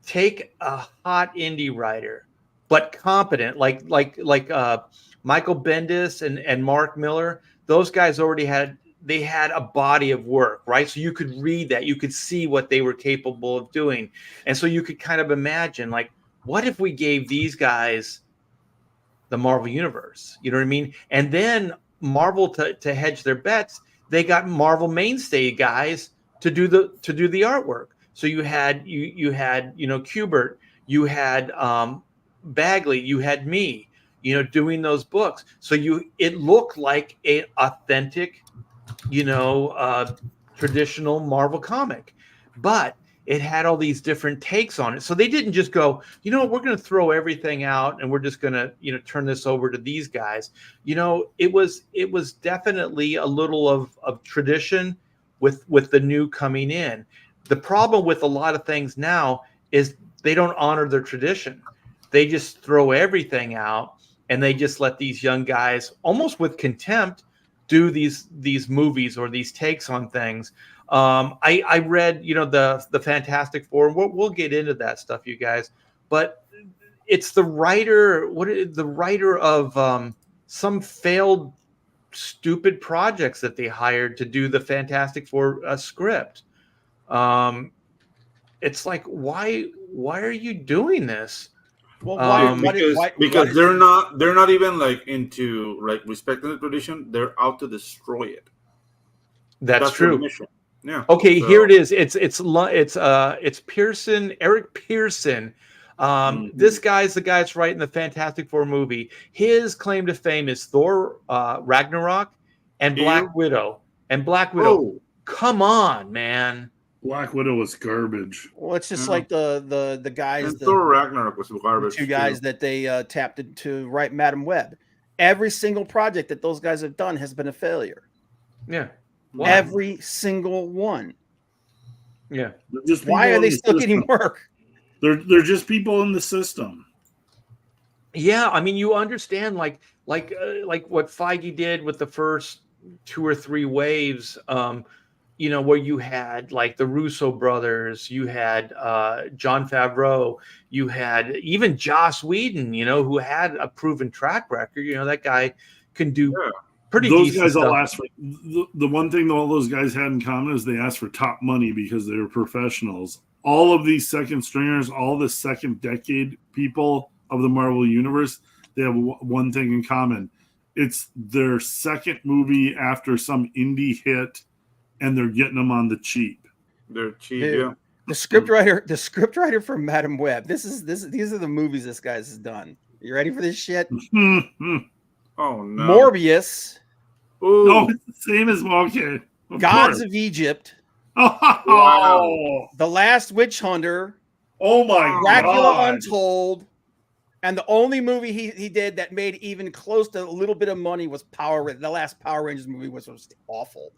take a hot indie writer, but competent, like Michael Bendis and Mark Miller. Those guys already had a body of work, right? So you could read that, you could see what they were capable of doing, and so you could kind of imagine, like, what if we gave these guys the Marvel Universe? You know what I mean? And then Marvel, to hedge their bets, they got Marvel mainstay guys to do the artwork. So you had Kubert, you had Bagley, you had me, doing those books. So it looked like an authentic, traditional Marvel comic, but it had all these different takes on it. So they didn't just go, we're going to throw everything out and we're just going to, turn this over to these guys. It was definitely a little of tradition with the new coming in. The problem with a lot of things now is they don't honor their tradition. They just throw everything out and they just let these young guys, almost with contempt, do these movies or these takes on things. I read, the Fantastic Four, and we'll get into that stuff, you guys. But it's the writer, the writer of some failed, stupid projects that they hired to do the Fantastic Four script. It's like, why are you doing this? Well, because they're not even like into like respecting the tradition. They're out to destroy it. That's true. Their mission. Yeah. Okay, so here it is. It's Pearson, Eric Pearson. This guy's the guy that's writing the Fantastic Four movie. His claim to fame is Thor, Ragnarok, and Black Widow. And Black Widow, come on, man. Black Widow was garbage. Well, it's just like the guys. And Thor Ragnarok was garbage. The two guys that they tapped to write Madam Web. Every single project that those guys have done has been a failure. Yeah. Wow. Every single one. Yeah. Why are they still getting work? They're just people in the system. Yeah, I mean, you understand, like what Feige did with the first 2 or 3 waves. Where you had like the Russo brothers, you had Jon Favreau, you had even Joss Whedon, who had a proven track record. That guy can do pretty those decent guys stuff. All asked for the one thing all those guys had in common is they asked for top money because they were professionals. All of these second stringers, all the second decade people of the Marvel Universe, they have one thing in common. It's their second movie after some indie hit, and they're getting them on the cheap. They're cheap, Dude, yeah. The scriptwriter for Madam Web. These are the movies this guy's has done. You ready for this shit? Oh no. Morbius. Ooh. No, it's the same as okay. Gods of Egypt. Wow. The Last Witch Hunter. Oh my Dracula God. Untold. And the only movie he did that made even close to a little bit of money was the last Power Rangers movie was awful.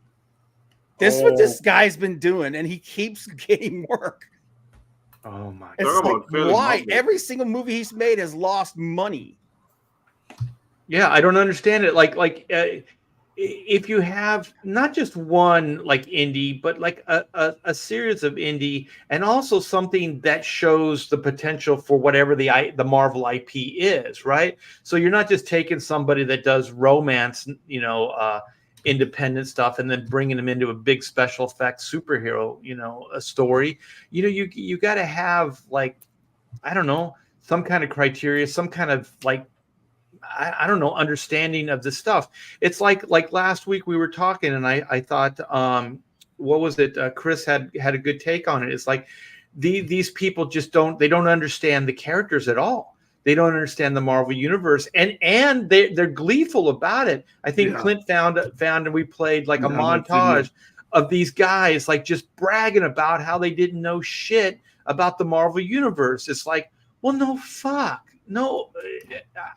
This is what this guy's been doing, and he keeps getting work. Oh my God. It's like, why? Every single movie he's made has lost money. Yeah, I don't understand it. If you have not just one like indie, but like a series of indie, and also something that shows the potential for whatever the Marvel IP is, right? So you're not just taking somebody that does romance, independent stuff, and then bringing them into a big special effects superhero, a story. You got to have like, I don't know, some kind of criteria, some kind of like, I don't know, understanding of this stuff. It's like last week we were talking, and I thought, what was it? Chris had a good take on it. It's like these people just don't understand the characters at all. They don't understand the Marvel Universe, and they're gleeful about it. I think Clint found, and we played like a montage of these guys like just bragging about how they didn't know shit about the Marvel Universe. It's like, well, no, fuck, no.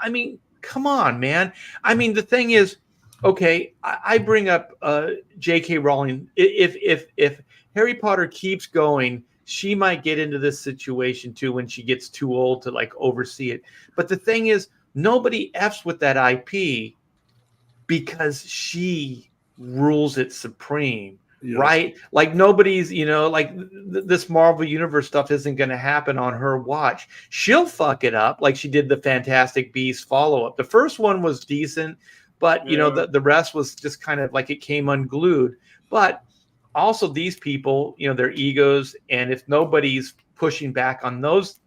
I mean, come on, man. I mean, the thing is, okay, I bring up J.K. Rowling. If Harry Potter keeps going, she might get into this situation too when she gets too old to like oversee it. But the thing is, nobody F's with that IP because she rules it supreme. Yeah. Right? Like nobody's, like this Marvel Universe stuff isn't going to happen on her watch. She'll fuck it up like she did the Fantastic Beasts follow-up. The first one was decent, but the rest was just kind of like it came unglued. But also these people, their egos, and if nobody's pushing back on those,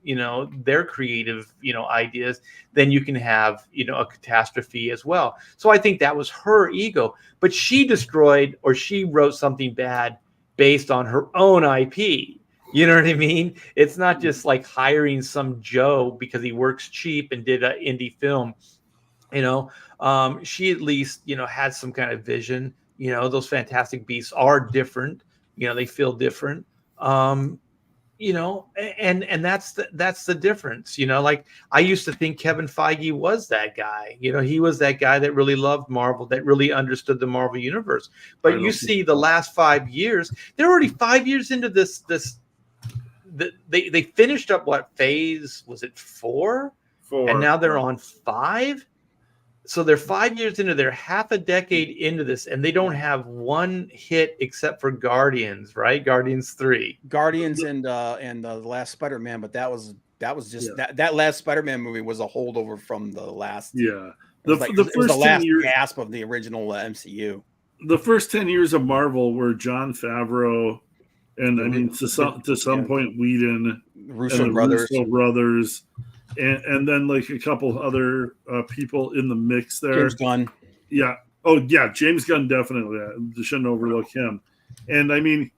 their creative, ideas, then you can have, a catastrophe as well. So I think that was her ego, but she destroyed, or she wrote something bad based on her own IP. You know what I mean? It's not just like hiring some Joe because he works cheap and did an indie film. She at least, had some kind of vision. Those Fantastic Beasts are different. They feel different. And that's the difference. Like I used to think Kevin Feige was that guy. He was that guy that really loved Marvel, that really understood the Marvel universe. But you see the last 5 years, they're already 5 years into this. They finished up what phase was it 4? And now they're on 5. So they're 5 years into, they're half a decade into this, and they don't have one hit except for Guardians, right? Guardians 3. Guardians and the last Spider-Man, but that was just that last Spider-Man movie was a holdover from the last. Yeah. It was the last gasp of the original MCU. The first 10 years of Marvel were Jon Favreau and to some point Whedon, Russo brothers. And then like a couple other people in the mix there. James Gunn. Yeah. Oh, yeah. James Gunn, definitely. You shouldn't overlook him. And I mean,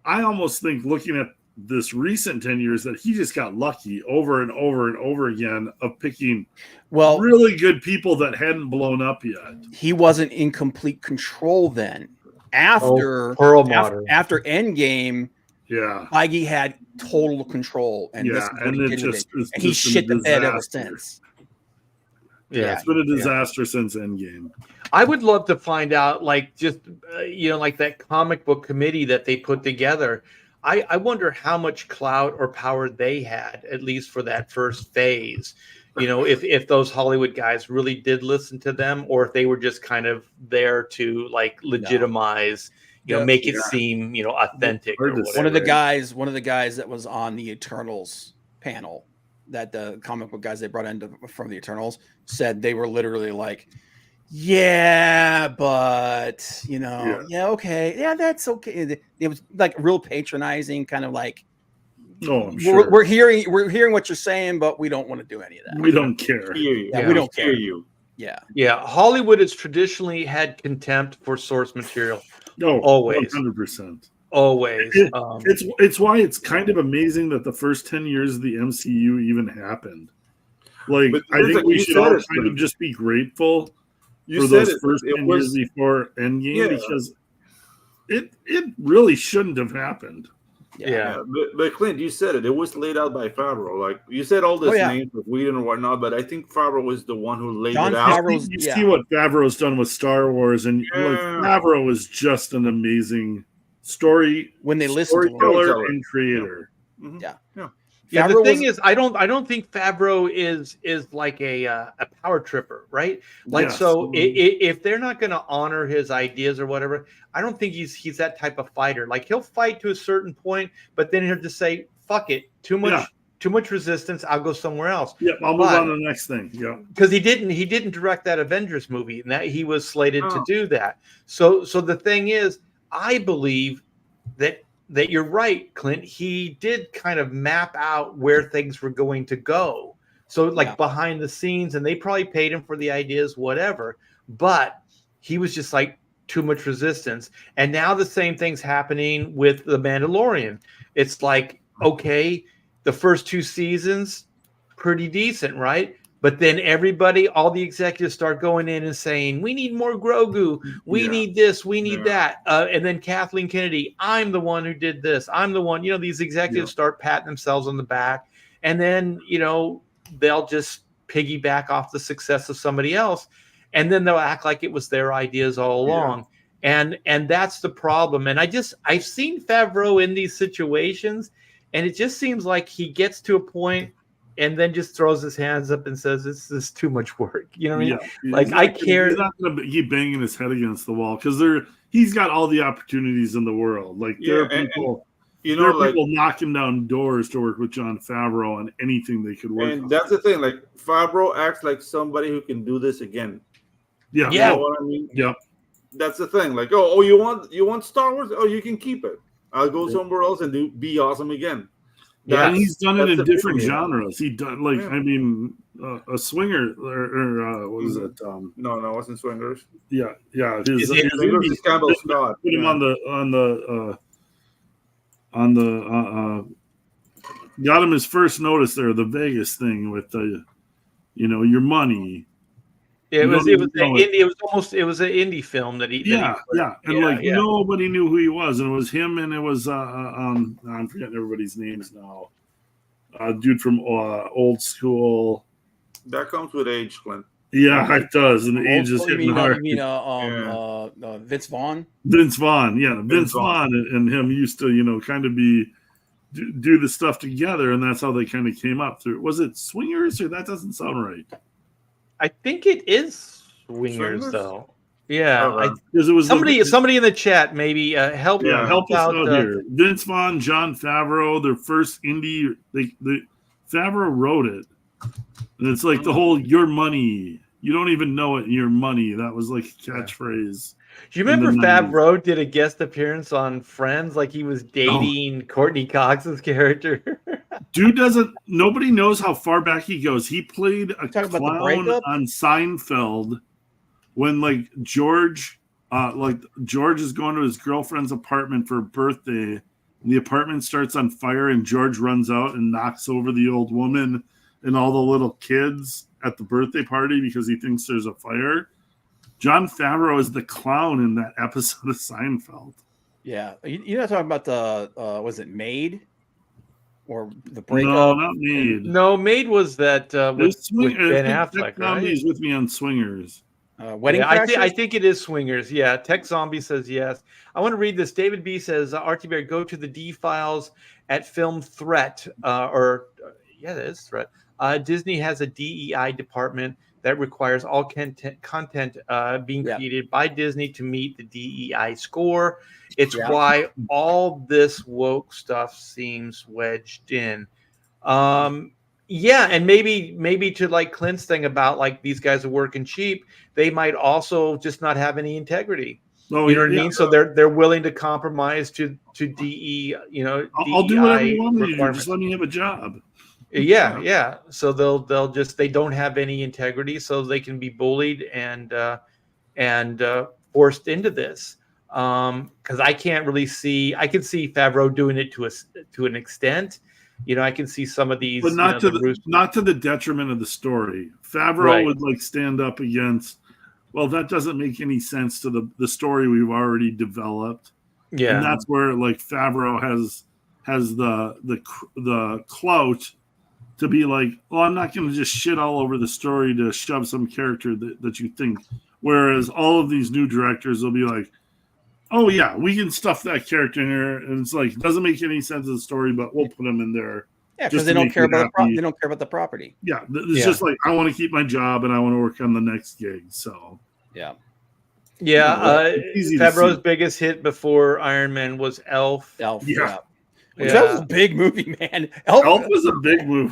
I almost think looking at this recent 10 years that he just got lucky over and over and over again of picking really good people that hadn't blown up yet. He wasn't in complete control then. After Endgame, Feige had total control, and he shit the bed ever since. Yeah, it's been a disaster since Endgame. I would love to find out, like, just like that comic book committee that they put together. I wonder how much clout or power they had, at least for that first phase. If those Hollywood guys really did listen to them, or if they were just kind of there to like legitimize. Make it seem, authentic. Or one of the guys that was on the Eternals panel, that the comic book guys they brought in from the Eternals said they were literally like, but okay, that's okay. It was like real patronizing, kind of like, we're hearing what you're saying, but we don't want to do any of that. We don't care. We don't care. Yeah. Hollywood has traditionally had contempt for source material. No, always, 100%. Always. It's why it's kind of amazing that the first 10 years of the MCU even happened. Like, I think we should all kind of just be grateful for those first 10 years before Endgame, because it really shouldn't have happened. Yeah. But Clint, you said it. It was laid out by Favreau. Like you said, all this names of Whedon and whatnot, but I think Favreau was the one who laid it out. You see what Favreau's done with Star Wars, and Favreau is just an amazing story when they listen to him. Storyteller and creator. Yeah, the thing is, I don't think Favreau is like a power tripper, right? Like, so if they're not going to honor his ideas or whatever, I don't think he's that type of fighter. Like, he'll fight to a certain point, but then he'll just say, "Fuck it, too much resistance. I'll go somewhere else." Yeah, I'll move on to the next thing. Yeah, because he didn't direct that Avengers movie, and that he was slated to do that. So the thing is, I believe that you're right, Clint. He did kind of map out where things were going to go. So like behind the scenes, and they probably paid him for the ideas, whatever. But he was just like, too much resistance. And now the same thing's happening with The Mandalorian. It's like, okay, the first 2 seasons, pretty decent, right? But then all the executives start going in and saying, we need more Grogu. We need this. We need that. And then Kathleen Kennedy, I'm the one who did this. I'm the one, these executives start patting themselves on the back. And then, they'll just piggyback off the success of somebody else. And then they'll act like it was their ideas all along. And that's the problem. And I've seen Favreau in these situations, and it just seems like he gets to a point and then just throws his hands up and says, "This is too much work." You know what I mean? Yeah, Like I care. He's not going to keep banging his head against the wall because he's got all the opportunities in the world. Like there are people. There are people knocking down doors to work with Jon Favreau on anything they could work on. And that's the thing. Like Favreau acts like somebody who can do this again. Yeah, You know what I mean? Yep. That's the thing. Like, oh, you want Star Wars? Oh, you can keep it. I'll go somewhere else and be awesome again. Yeah, and he's done it in different genres. He done I mean, a swinger or what was it? No, it wasn't Swingers. Yeah. Swingers is Campbell Scott. Put him on the got him his first notice there, the Vegas thing with the, your money. Yeah, it was an indie film that he. Nobody knew who he was, and it was him, and it was I'm forgetting everybody's names now. Dude from Old School. That comes with age, Clint. Yeah, it does, and the age is hitting hard. You mean Vince Vaughn? Vince Vaughn, yeah, Vince Vaughn and him used to, kind of do the stuff together, and that's how they kind of came up through. Was it Swingers, or that doesn't sound right? I think it is Swingers, though. Yeah, because it was somebody in the chat maybe help us out here. Vince Vaughn, Jon Favreau, their first indie. The Favreau wrote it, and it's like the whole "your money." You don't even know it. Your money. That was like a catchphrase. Do you remember Favreau did a guest appearance on Friends? Like he was dating Courtney Cox's character. Dude nobody knows how far back he goes. He played a clown on Seinfeld when George is going to his girlfriend's apartment for a birthday. And the apartment starts on fire and George runs out and knocks over the old woman and all the little kids at the birthday party because he thinks there's a fire. Jon Favreau is the clown in that episode of Seinfeld. Yeah. You're not talking about the, was it Maid? Or the breakup? No, not Maid. No, Maid was that with Ben Affleck, right? He's with me on Swingers. Wedding Crashers? I think it is Swingers. Yeah, Tech Zombie says yes. I want to read this. David B says, RT Bear, go to the D files at Film Threat. That is Threat. Disney has a DEI department that requires all content being created by Disney to meet the DEI score. It's why all this woke stuff seems wedged in. And maybe to like Clint's thing about these guys are working cheap, they might also just not have any integrity. Oh, you know what I mean? So they're willing to compromise to DE. I'll do whatever you want me to do. Just let me have a job. Yeah. So they don't have any integrity, so they can be bullied and forced into this. Because I can't really see. I can see Favreau doing it to an extent. I can see some of these, but not to the detriment of the story. Favreau would stand up against. Well, that doesn't make any sense to the story we've already developed. Yeah, and that's where Favreau has the clout to be like, well, I'm not going to just shit all over the story to shove some character that you think. Whereas all of these new directors will be like, oh yeah, we can stuff that character in here, and it's like doesn't make any sense of the story, but we'll put them in there. Yeah, because they don't care about they don't care about the property. Yeah, it's just like I want to keep my job and I want to work on the next gig. So Favreau's biggest hit before Iron Man was Elf. That was a big movie, man. Elf was a big movie.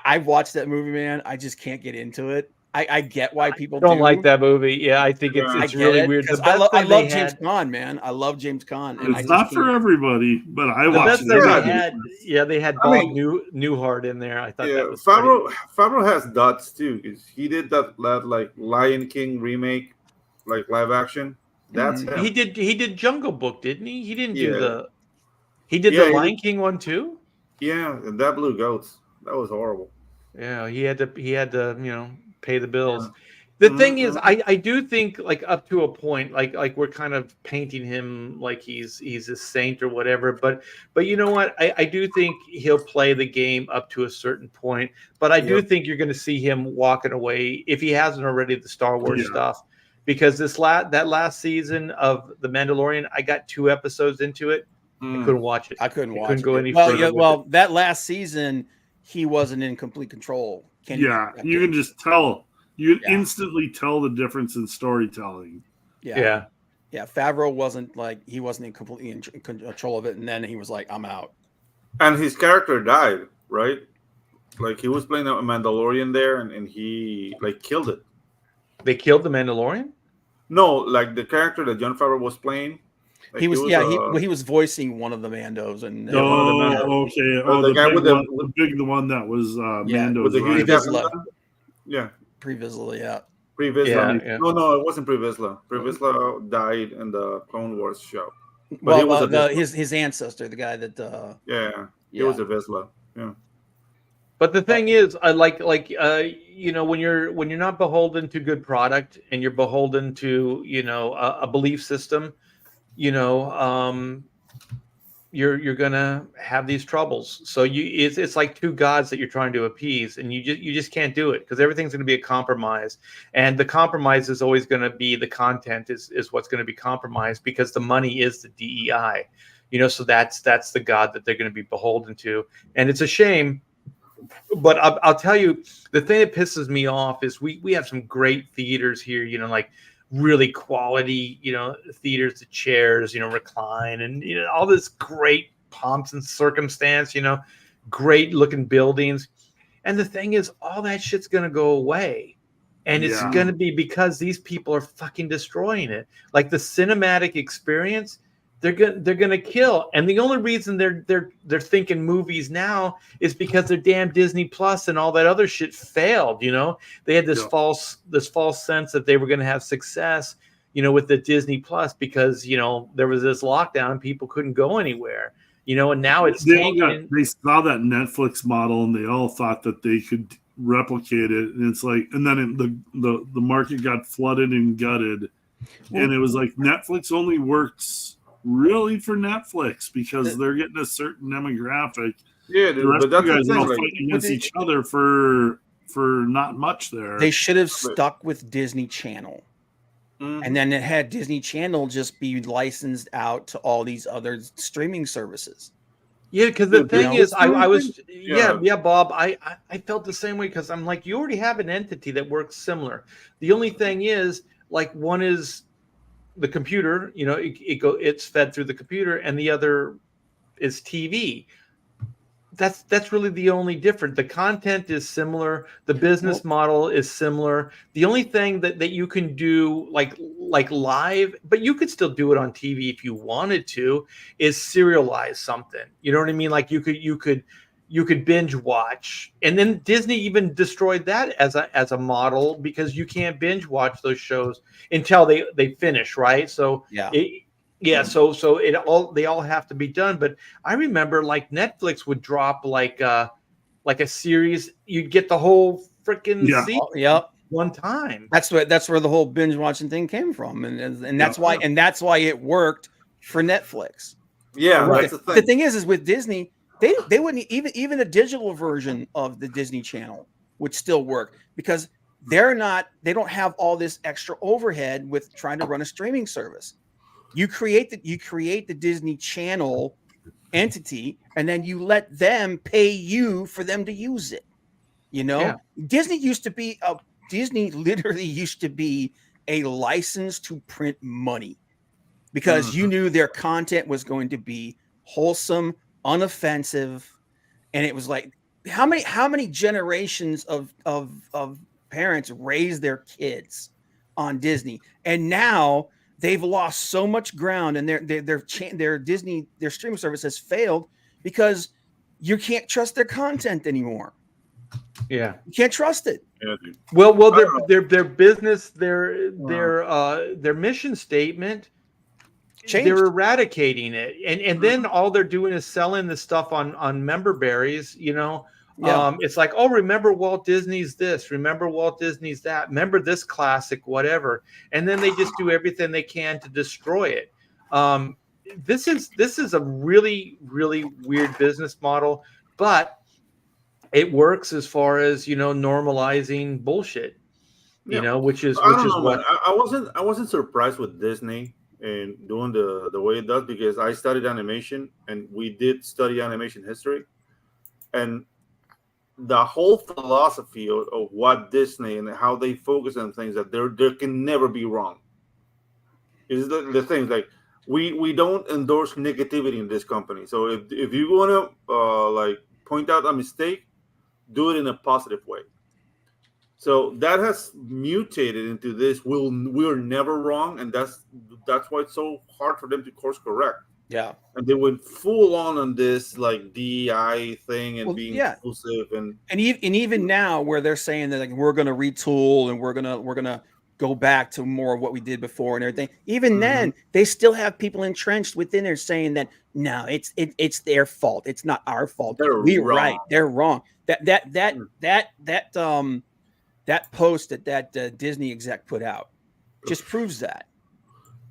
I watched that movie, man. I just can't get into it. I get why people don't like that movie. Yeah, I think it's really weird. I love James Caan, man. I love James Caan. And it's not for everybody, but I watched it. They had Bob Newhart in there. I thought that was Favreau has guts too, because he did that Lion King remake, live action. That's him. He did Jungle Book, didn't he? He didn't do the. He did the Lion King one too. Yeah, and that Blue Goats. That was horrible. Yeah, he had to pay the bills. The thing is, I do think up to a point, like we're kind of painting him like he's a saint or whatever. But you know what? I do think he'll play the game up to a certain point. But I do think you're going to see him walking away if he hasn't already the Star Wars stuff, because that last season of The Mandalorian, I got 2 episodes into it. I couldn't watch it. I couldn't watch it. Go any further. Well, that last season, he wasn't in complete control. You can just tell. You can Yeah. instantly tell the difference in storytelling. Yeah. Favreau wasn't completely in control of it, and then he was like, "I'm out." And his character died, right? Like he was playing a Mandalorian there, and he like killed it. They killed the Mandalorian? No, like the character that Jon Favreau was playing. Like he was voicing one of the Mandos, and okay. The guy with the one that was Mando's with the huge Vizsla. Yeah, Pre Vizsla, yeah. Pre Vizsla. Yeah. No, it wasn't Pre Vizsla. Pre Vizsla died in the Clone Wars show. But he was his ancestor, the guy that he was a Vizsla. Yeah. But the thing is, I like when you're not beholden to good product and you're beholden to a belief system, you're gonna have these troubles. So it's like two gods that you're trying to appease, and you just can't do it because everything's going to be a compromise, and the compromise is always going to be the content is what's going to be compromised because the money is the DEI, so that's the god that they're going to be beholden to, and it's a shame. But I'll tell you, the thing that pisses me off is we have some great theaters here, like really quality, theaters, the chairs, recline, and all this great pomps and circumstance, great looking buildings. And the thing is, all that shit's gonna go away. And it's gonna be because these people are fucking destroying it. Like the cinematic experience, they're gonna kill. And the only reason they're thinking movies now is because their damn Disney Plus and all that other shit failed. They had this false sense that they were gonna have success, with the Disney Plus because there was this lockdown and people couldn't go anywhere. And now it's they saw that Netflix model and they all thought that they could replicate it. And it's like, and then the market got flooded and gutted, and it was like Netflix only works really for Netflix because they're getting a certain demographic. Yeah, the rest of you guys are all fighting against each other for not much there. They should have stuck with Disney Channel, and then it had Disney Channel just be licensed out to all these other streaming services. Yeah, because the thing is, I was Bob. I felt the same way because I'm like, you already have an entity that works similar. The only thing is, like, one is the computer, it's fed through the computer, and the other is TV. That's really the only difference. The content is similar. The business model is similar. The only thing that you can do like live, but you could still do it on TV if you wanted to, is serialize something. You know what I mean? Like you could binge watch, and then Disney even destroyed that as a model because you can't binge watch those shows until they finish, right? So so they all have to be done. But I remember like Netflix would drop like a series, you'd get the whole freaking season one time. That's where the whole binge watching thing came from, and that's why it worked for Netflix. Yeah, right. The thing is with Disney. They wouldn't even a digital version of the Disney Channel would still work because they don't have all this extra overhead with trying to run a streaming service. You create the Disney Channel entity and then you let them pay you for them to use it. Disney literally used to be a license to print money because you knew their content was going to be wholesome, unoffensive, and it was like how many generations of parents raised their kids on Disney, and now they've lost so much ground, and their Disney, their streaming service has failed because you can't trust their content anymore. Yeah, you can't trust it. Yeah, well, their business, their mission statement. Changed. They're eradicating it, and then all they're doing is selling the stuff on member berries. It's like, oh, remember Walt Disney's this, remember Walt Disney's that, remember this classic, whatever, and then they just do everything they can to destroy it. This is a really, really weird business model, but it works as far as normalizing bullshit. Which is what I wasn't surprised with Disney and doing the way it does because I studied animation and we did study animation history, and the whole philosophy of what Disney and how they focus on things, that there can never be wrong. Is the thing, like we don't endorse negativity in this company. So if you want to like point out a mistake, do it in a positive way. So that has mutated into this. We're never wrong, and that's why it's so hard for them to course correct. Yeah. And they went full on this like DEI thing and being inclusive and even now where they're saying that like we're gonna retool and we're gonna go back to more of what we did before and everything. Even then, they still have people entrenched within there saying that no, it's their fault. It's not our fault. We're right. They're wrong. That post that Disney exec put out just proves that.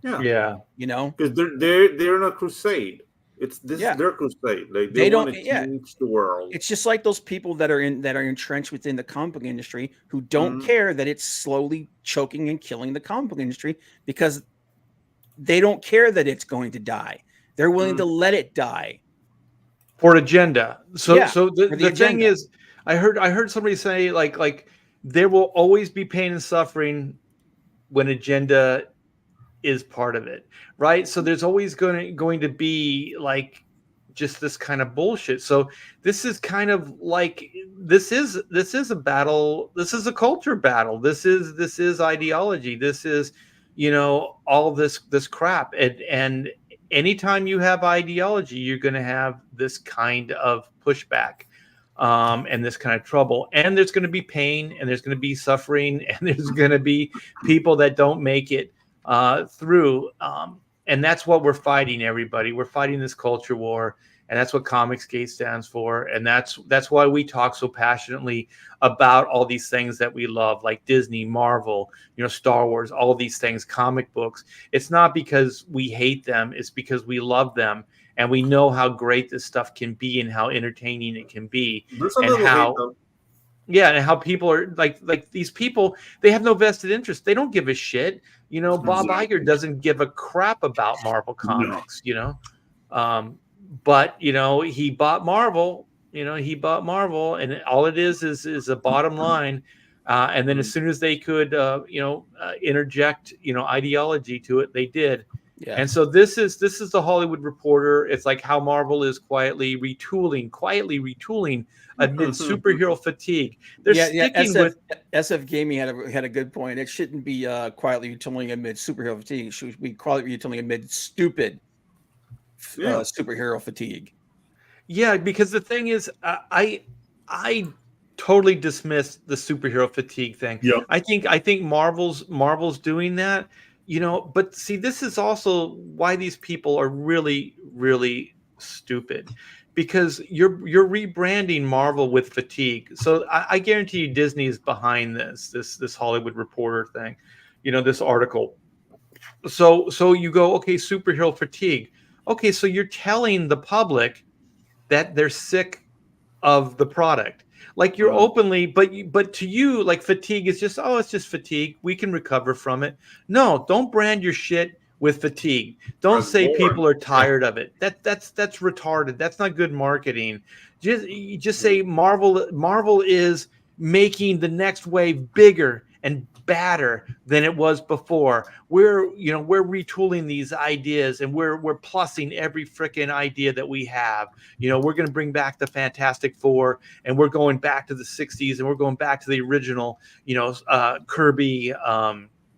Yeah. You know, because they're in a crusade. It's their crusade. Like they don't want to change the world. It's just like those people that are entrenched within the comic book industry who don't care that it's slowly choking and killing the comic book industry because they don't care that it's going to die. They're willing to let it die for agenda. So the thing is, I heard somebody say like there will always be pain and suffering when agenda is part of it, right? So there's always going to be like just this kind of bullshit. So this is kind of like this is a battle. This is a culture battle. This is ideology. This is, you know, all this crap. And anytime you have ideology, you're going to have this kind of pushback. And this kind of trouble, and there's going to be pain, and there's going to be suffering, and there's going to be people that don't make it through. And that's what we're fighting, everybody. We're fighting this culture war, and that's what Comicsgate stands for. And that's why we talk so passionately about all these things that we love, like Disney, Marvel, you know, Star Wars, all these things, comic books. It's not because we hate them. It's because we love them. And we know how great this stuff can be and how entertaining it can be. And how people are like these people, they have no vested interest. They don't give a shit. You know, Bob Iger doesn't give a crap about Marvel Comics, you know. But, you know, he bought Marvel, and all it is a bottom line. And then as soon as they could, interject, ideology to it, they did. Yeah. And so this is the Hollywood Reporter. It's like how Marvel is quietly retooling amid superhero fatigue. They're sticking with SF Gaming had a good point. It shouldn't be quietly retooling amid superhero fatigue. It should be quietly retooling amid stupid superhero fatigue. Yeah, because the thing is, I totally dismiss the superhero fatigue thing. Yep. I think Marvel's doing that. You know, but see, this is also why these people are really, really stupid, because you're rebranding Marvel with fatigue. So I guarantee you Disney is behind this Hollywood Reporter thing, you know, this article. So you go, okay, superhero fatigue. Okay, so you're telling the public that they're sick of the product. Like you're openly, but to you, like fatigue is just, it's just fatigue. We can recover from it. No, don't brand your shit with fatigue. Don't say people are tired of it. That's retarded. That's not good marketing. Just say Marvel is making the next wave bigger and badder than it was before. We're retooling these ideas, and we're plussing every freaking idea that we have. You know, we're going to bring back the Fantastic Four, and we're going back to the 60s, and we're going back to the original, Kirby,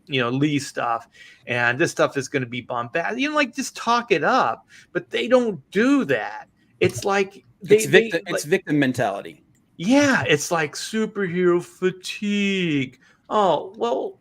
Lee stuff. And this stuff is going to be bombastic. You know, like just talk it up, but they don't do that. It's like it's victim mentality. Yeah, it's like superhero fatigue. Oh, well,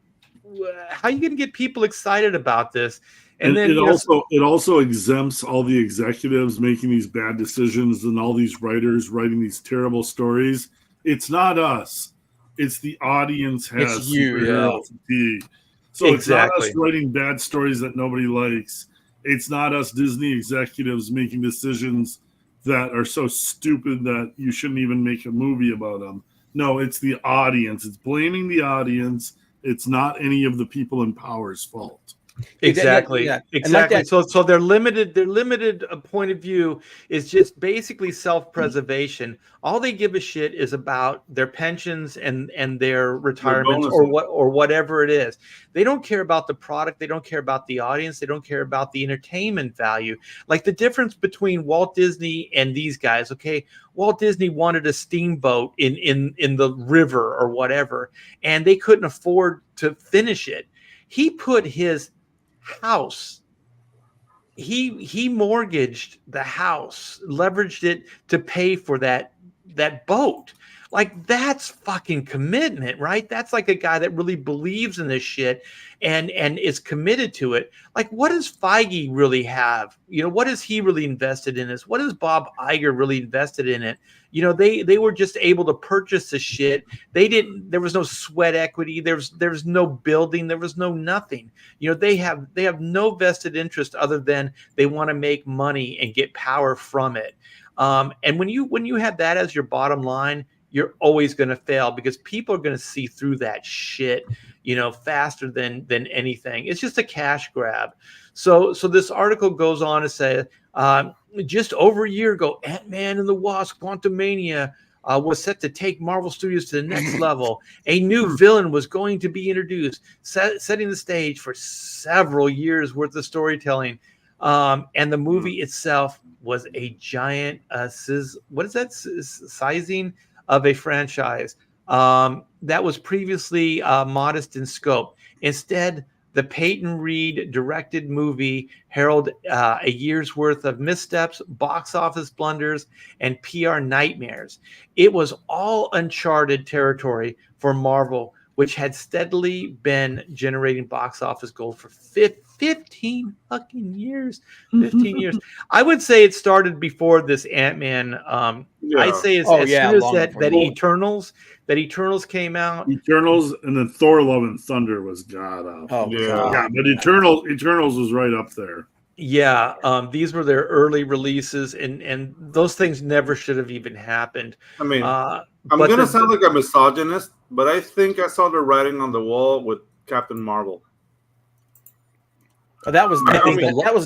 how are you going to get people excited about this? And then it also exempts all the executives making these bad decisions and all these writers writing these terrible stories. It's not us. It's the audience has superhero fatigue. So It's not us writing bad stories that nobody likes. It's not us Disney executives making decisions that are so stupid that you shouldn't even make a movie about them. No, it's the audience. It's blaming the audience. It's not any of the people in power's fault. Exactly. Yeah. And Exactly. like that, So their limited point of view is just basically self-preservation. All they give a shit is about their pensions and their retirements or bonuses. whatever it is. They don't care about the product, they don't care about the audience, they don't care about the entertainment value. Like the difference between Walt Disney and these guys, okay? Walt Disney wanted a steamboat in the river or whatever, and they couldn't afford to finish it. He put his house, he mortgaged the house, leveraged it to pay for that boat. Like that's fucking commitment, right? That's like a guy that really believes in this shit and is committed to it. Like what does Feige really have? You know, what is he really invested in this? What is Bob Iger really invested in it? You know, they were just able to purchase the shit. There was no sweat equity, there's no building, there was no nothing. You know, they have no vested interest other than they want to make money and get power from it. And when you have that as your bottom line, you're always going to fail because people are going to see through that shit, you know, faster than anything. It's just a cash grab. So this article goes on to say, just over a year ago, Ant-Man and the Wasp: Quantumania was set to take Marvel Studios to the next level. A new villain was going to be introduced, setting the stage for several years worth of storytelling. And the movie itself was a giant sizing of a franchise that was previously modest in scope. Instead, the Peyton Reed directed movie heralded a year's worth of missteps, box office blunders, and PR nightmares. It was all uncharted territory for Marvel, which had steadily been generating box office gold for 15 fucking years. 15 years. I would say it started before this Ant-Man. I'd say as soon as that Eternals came out. Eternals, and then Thor: Love and Thunder was god awful. Oh Yeah. God. Yeah, but Eternals was right up there. Yeah, these were their early releases, and those things never should have even happened. I mean, I'm but gonna sound like a misogynist, but I think I saw the writing on the wall with Captain Marvel. That was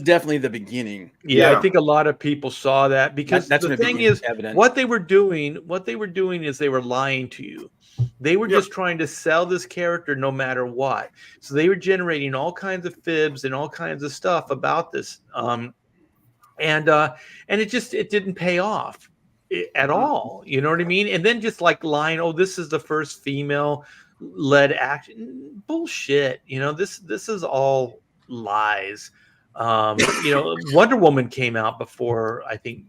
definitely the beginning. Yeah, I think a lot of people saw that because That's the thing is, evident. what they were doing is they were lying to you. They were just trying to sell this character no matter what. So they were generating all kinds of fibs and all kinds of stuff about this, and it didn't pay off at all. You know what I mean? And then just like lying, oh, this is the first female-led action. Bullshit. You know, this is all lies. You know, Wonder Woman came out before, I think,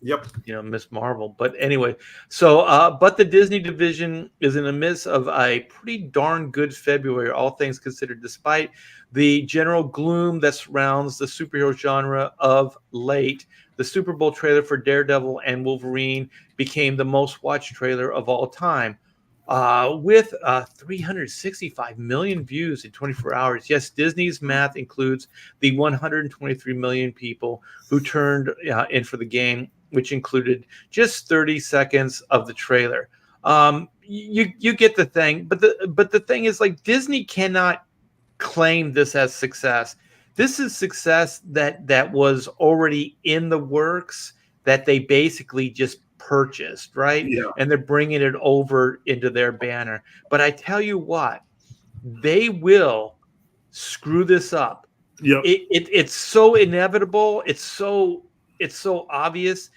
you know, Miss Marvel. But anyway, so but the Disney division is in the midst of a pretty darn good February, all things considered, despite the general gloom that surrounds the superhero genre of late. The Super Bowl trailer for Daredevil and Wolverine became the most watched trailer of all time. With 365 million views in 24 hours. Yes, Disney's math includes the 123 million people who turned in for the game, which included just 30 seconds of the trailer. You get the thing, but the thing is, like, Disney cannot claim this as success. This is success that was already in the works, that they basically just purchased, right? Yeah. And they're bringing it over into their banner. But I tell you what, they will screw this up. Yep. It's so inevitable. It's so obvious.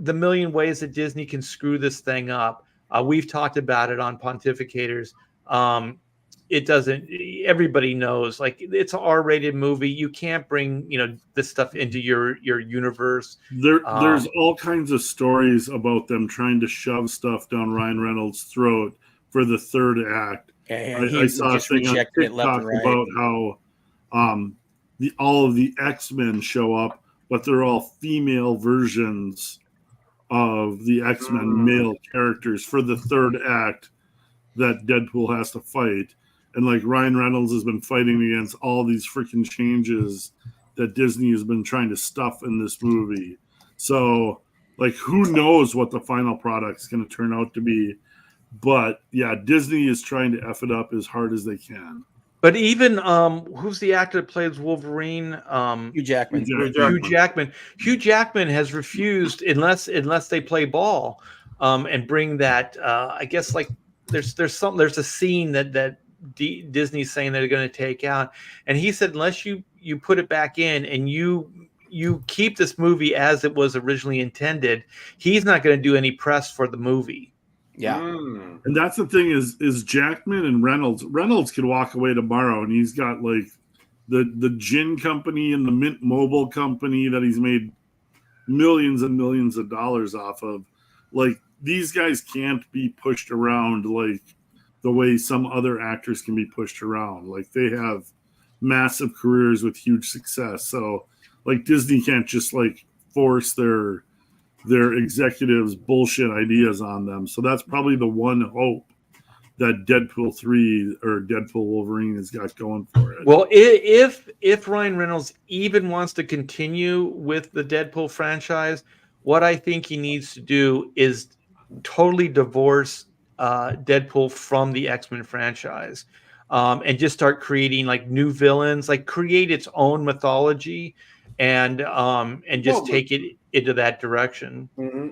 The million ways that Disney can screw this thing up. We've talked about it on Pontificators. It doesn't. Everybody knows, like, it's an R-rated movie. You can't bring, you know, this stuff into your universe. There's all kinds of stories about them trying to shove stuff down Ryan Reynolds' throat for the third act. I saw a thing on TikTok about how all of the X-Men show up, but they're all female versions of the X-Men male characters for the third act that Deadpool has to fight. And like Ryan Reynolds has been fighting against all these freaking changes that Disney has been trying to stuff in this movie. So, like, who knows what the final product's going to turn out to be. But, yeah, Disney is trying to F it up as hard as they can. But even who's the actor that plays Wolverine? Hugh Jackman. Hugh Jackman. Hugh Jackman has refused unless they play ball and bring that. I guess like there's a scene that Disney's saying they're going to take out, and he said unless you put it back in and you keep this movie as it was originally intended, he's not going to do any press for the movie. Yeah. And that's the thing is Jackman and Reynolds. Reynolds could walk away tomorrow, and he's got like the gin company and the Mint Mobile company that he's made millions and millions of dollars off of. Like, these guys can't be pushed around like the way some other actors can be pushed around. Like, they have massive careers with huge success. So like Disney can't just like force their executives bullshit ideas on them. So that's probably the one hope that Deadpool 3 or Deadpool Wolverine has got going for it. Well, if Ryan Reynolds even wants to continue with the Deadpool franchise, what I think he needs to do is totally divorce Deadpool from the X-Men franchise, and just start creating like new villains, like create its own mythology, and just take it into that direction. Mm-hmm.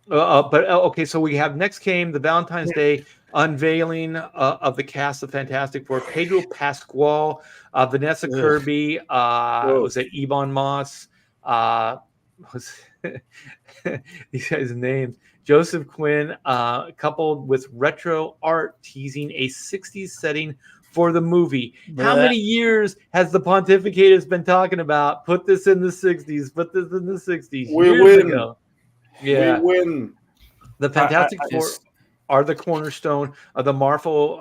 Okay, so we have next came the Valentine's Day unveiling of the cast of Fantastic Four: Pedro Pascal, Vanessa Kirby, was it Ebon Moss, was these guys' names, Joseph Quinn, coupled with retro art teasing a 60s setting for the movie. How many years has the Pontificators been talking about? Put this in the 60s. Put this in the 60s. We years win. Ago. Yeah. We win. The Fantastic Four are the cornerstone of the Marvel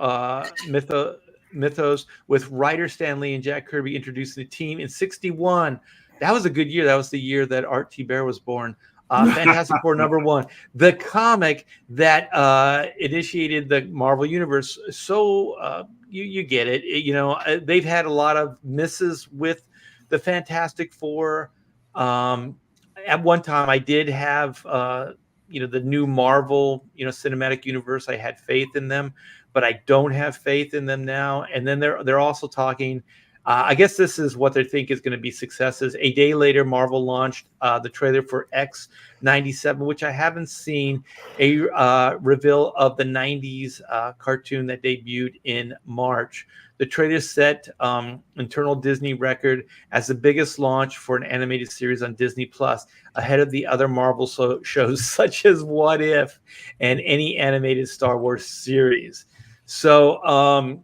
mythos, with writer Stan Lee and Jack Kirby introducing the team in 61. That was a good year. That was the year that Art T. Bear was born. Fantastic Four #1, the comic that initiated the Marvel Universe. So you get it. You know, they've had a lot of misses with the Fantastic Four. At one time, I did have the new Marvel cinematic universe. I had faith in them, but I don't have faith in them now. And then they're also talking. I guess this is what they think is going to be successes. A day later, Marvel launched the trailer for X-97, which I haven't seen, a reveal of the 90s cartoon that debuted in March. The trailer set internal Disney record as the biggest launch for an animated series on Disney Plus, ahead of the other Marvel shows such as What If and any animated Star Wars series. So,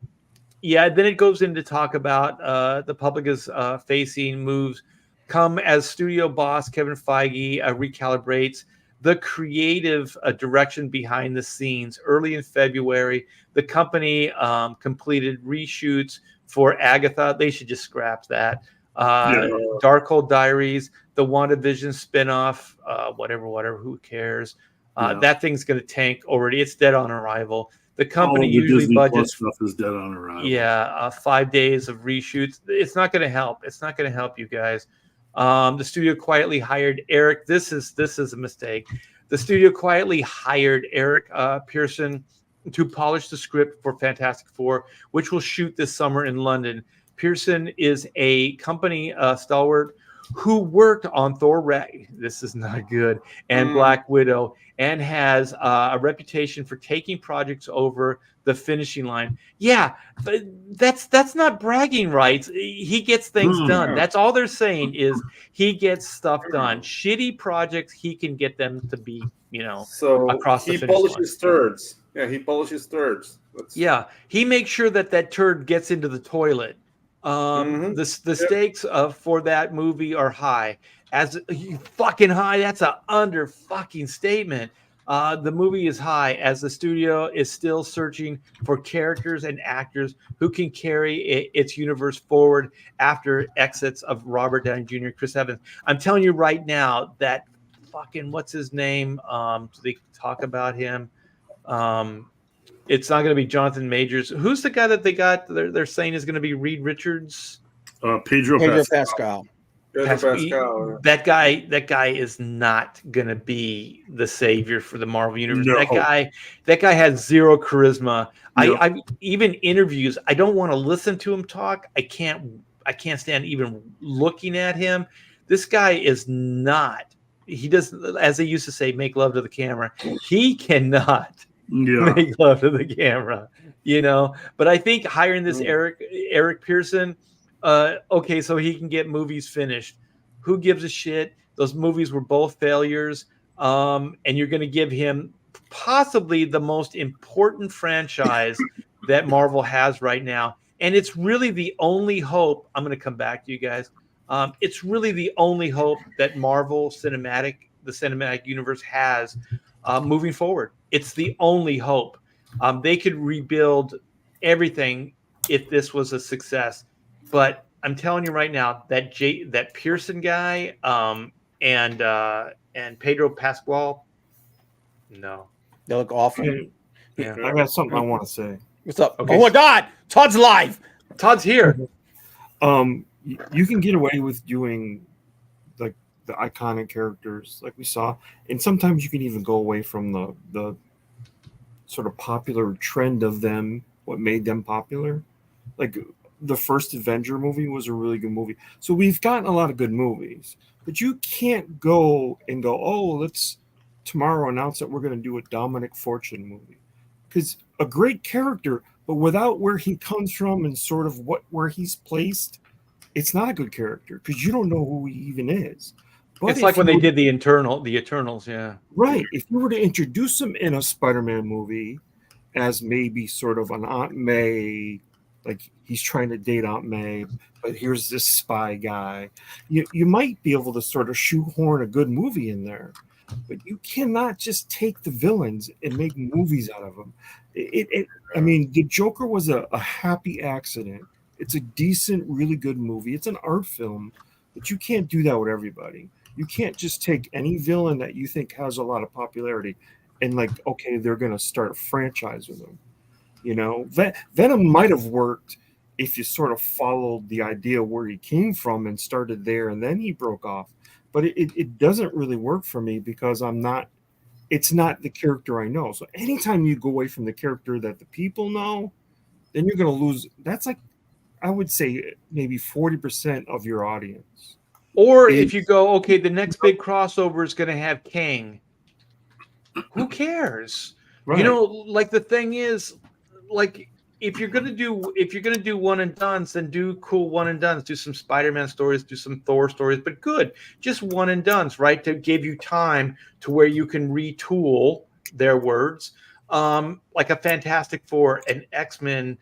yeah, then it goes into talk about the public is facing moves come as studio boss Kevin Feige recalibrates the creative direction behind the scenes. Early in February, the company completed reshoots for Agatha. They should just scrap that. Darkhold Diaries, the WandaVision spinoff, whatever, who cares? That thing's going to tank already. It's dead on arrival. The company usually Disney budgets Plus stuff is dead on arrival. Yeah, 5 days of reshoots. It's not going to help. It's not going to help you guys. The studio quietly hired Eric. This is a mistake. The studio quietly hired Eric Pearson to polish the script for Fantastic Four, which will shoot this summer in London. Pearson is a company stalwart who worked on Thor, this is not good, and Black Widow, and has a reputation for taking projects over the finishing line. Yeah, but that's not bragging rights. He gets things done. That's all they're saying is he gets stuff done. Shitty projects, he can get them to be, so across the he finish polishes turds. Yeah, he polishes turds. Yeah, he makes sure that turd gets into the toilet. The stakes for that movie are high. As fucking high, that's a under fucking statement. The movie is high as the studio is still searching for characters and actors who can carry its universe forward after exits of Robert Downey Jr., Chris Evans. I'm telling you right now that fucking what's his name? So they talk about him. It's not going to be Jonathan Majors. Who's the guy that they got? They're saying is going to be Reed Richards. Pedro Pascal. Pascal. That guy is not gonna be the savior for the Marvel universe. No. That guy has zero charisma. Yep. I even interviews, I don't want to listen to him talk. I can't stand even looking at him. This guy is not. He does, as they used to say, make love to the camera. He cannot make love to the camera, But I think hiring this Eric Pearson, okay, so he can get movies finished. Who gives a shit? Those movies were both failures, and you're going to give him possibly the most important franchise that Marvel has right now, and it's really the only hope. I'm going to come back to you guys. It's really the only hope that Marvel the cinematic universe has moving forward. It's the only hope. They could rebuild everything if this was a success. But I'm telling you right now that that Pearson guy and Pedro Pascal, no, They look awful. Yeah. I got something I want to say. What's up? Okay. Oh my God, Todd's live. Todd's here. You can get away with doing like the iconic characters like we saw, and sometimes you can even go away from the sort of popular trend of them, what made them popular. Like the first Avenger movie was a really good movie. So we've gotten a lot of good movies, but you can't go, oh, let's tomorrow announce that we're going to do a Dominic Fortune movie, because a great character, but without where he comes from and sort of where he's placed, it's not a good character because you don't know who he even is. But it's like when they did the Eternals, yeah. Right. If you were to introduce him in a Spider-Man movie as maybe sort of an Aunt May, like he's trying to date Aunt May, but here's this spy guy, you might be able to sort of shoehorn a good movie in there. But you cannot just take the villains and make movies out of them. I mean, the Joker was a happy accident. It's a decent, really good movie. It's an art film, but you can't do that with everybody. You can't just take any villain that you think has a lot of popularity and okay, they're going to start a franchise with them. Venom might have worked if you sort of followed the idea where he came from and started there and then he broke off. But it doesn't really work for me because it's not the character I know. So anytime you go away from the character that the people know, then you're going to lose. That's I would say maybe 40% of your audience. Or if you go, okay, the next big crossover is going to have Kang. Who cares? Right. The thing is, if you're gonna do one and dones, then do cool one and dones. Do some Spider-Man stories, do some Thor stories, but good, just one and dones, right? To give you time to where you can retool their words, like a Fantastic Four, an X-Men,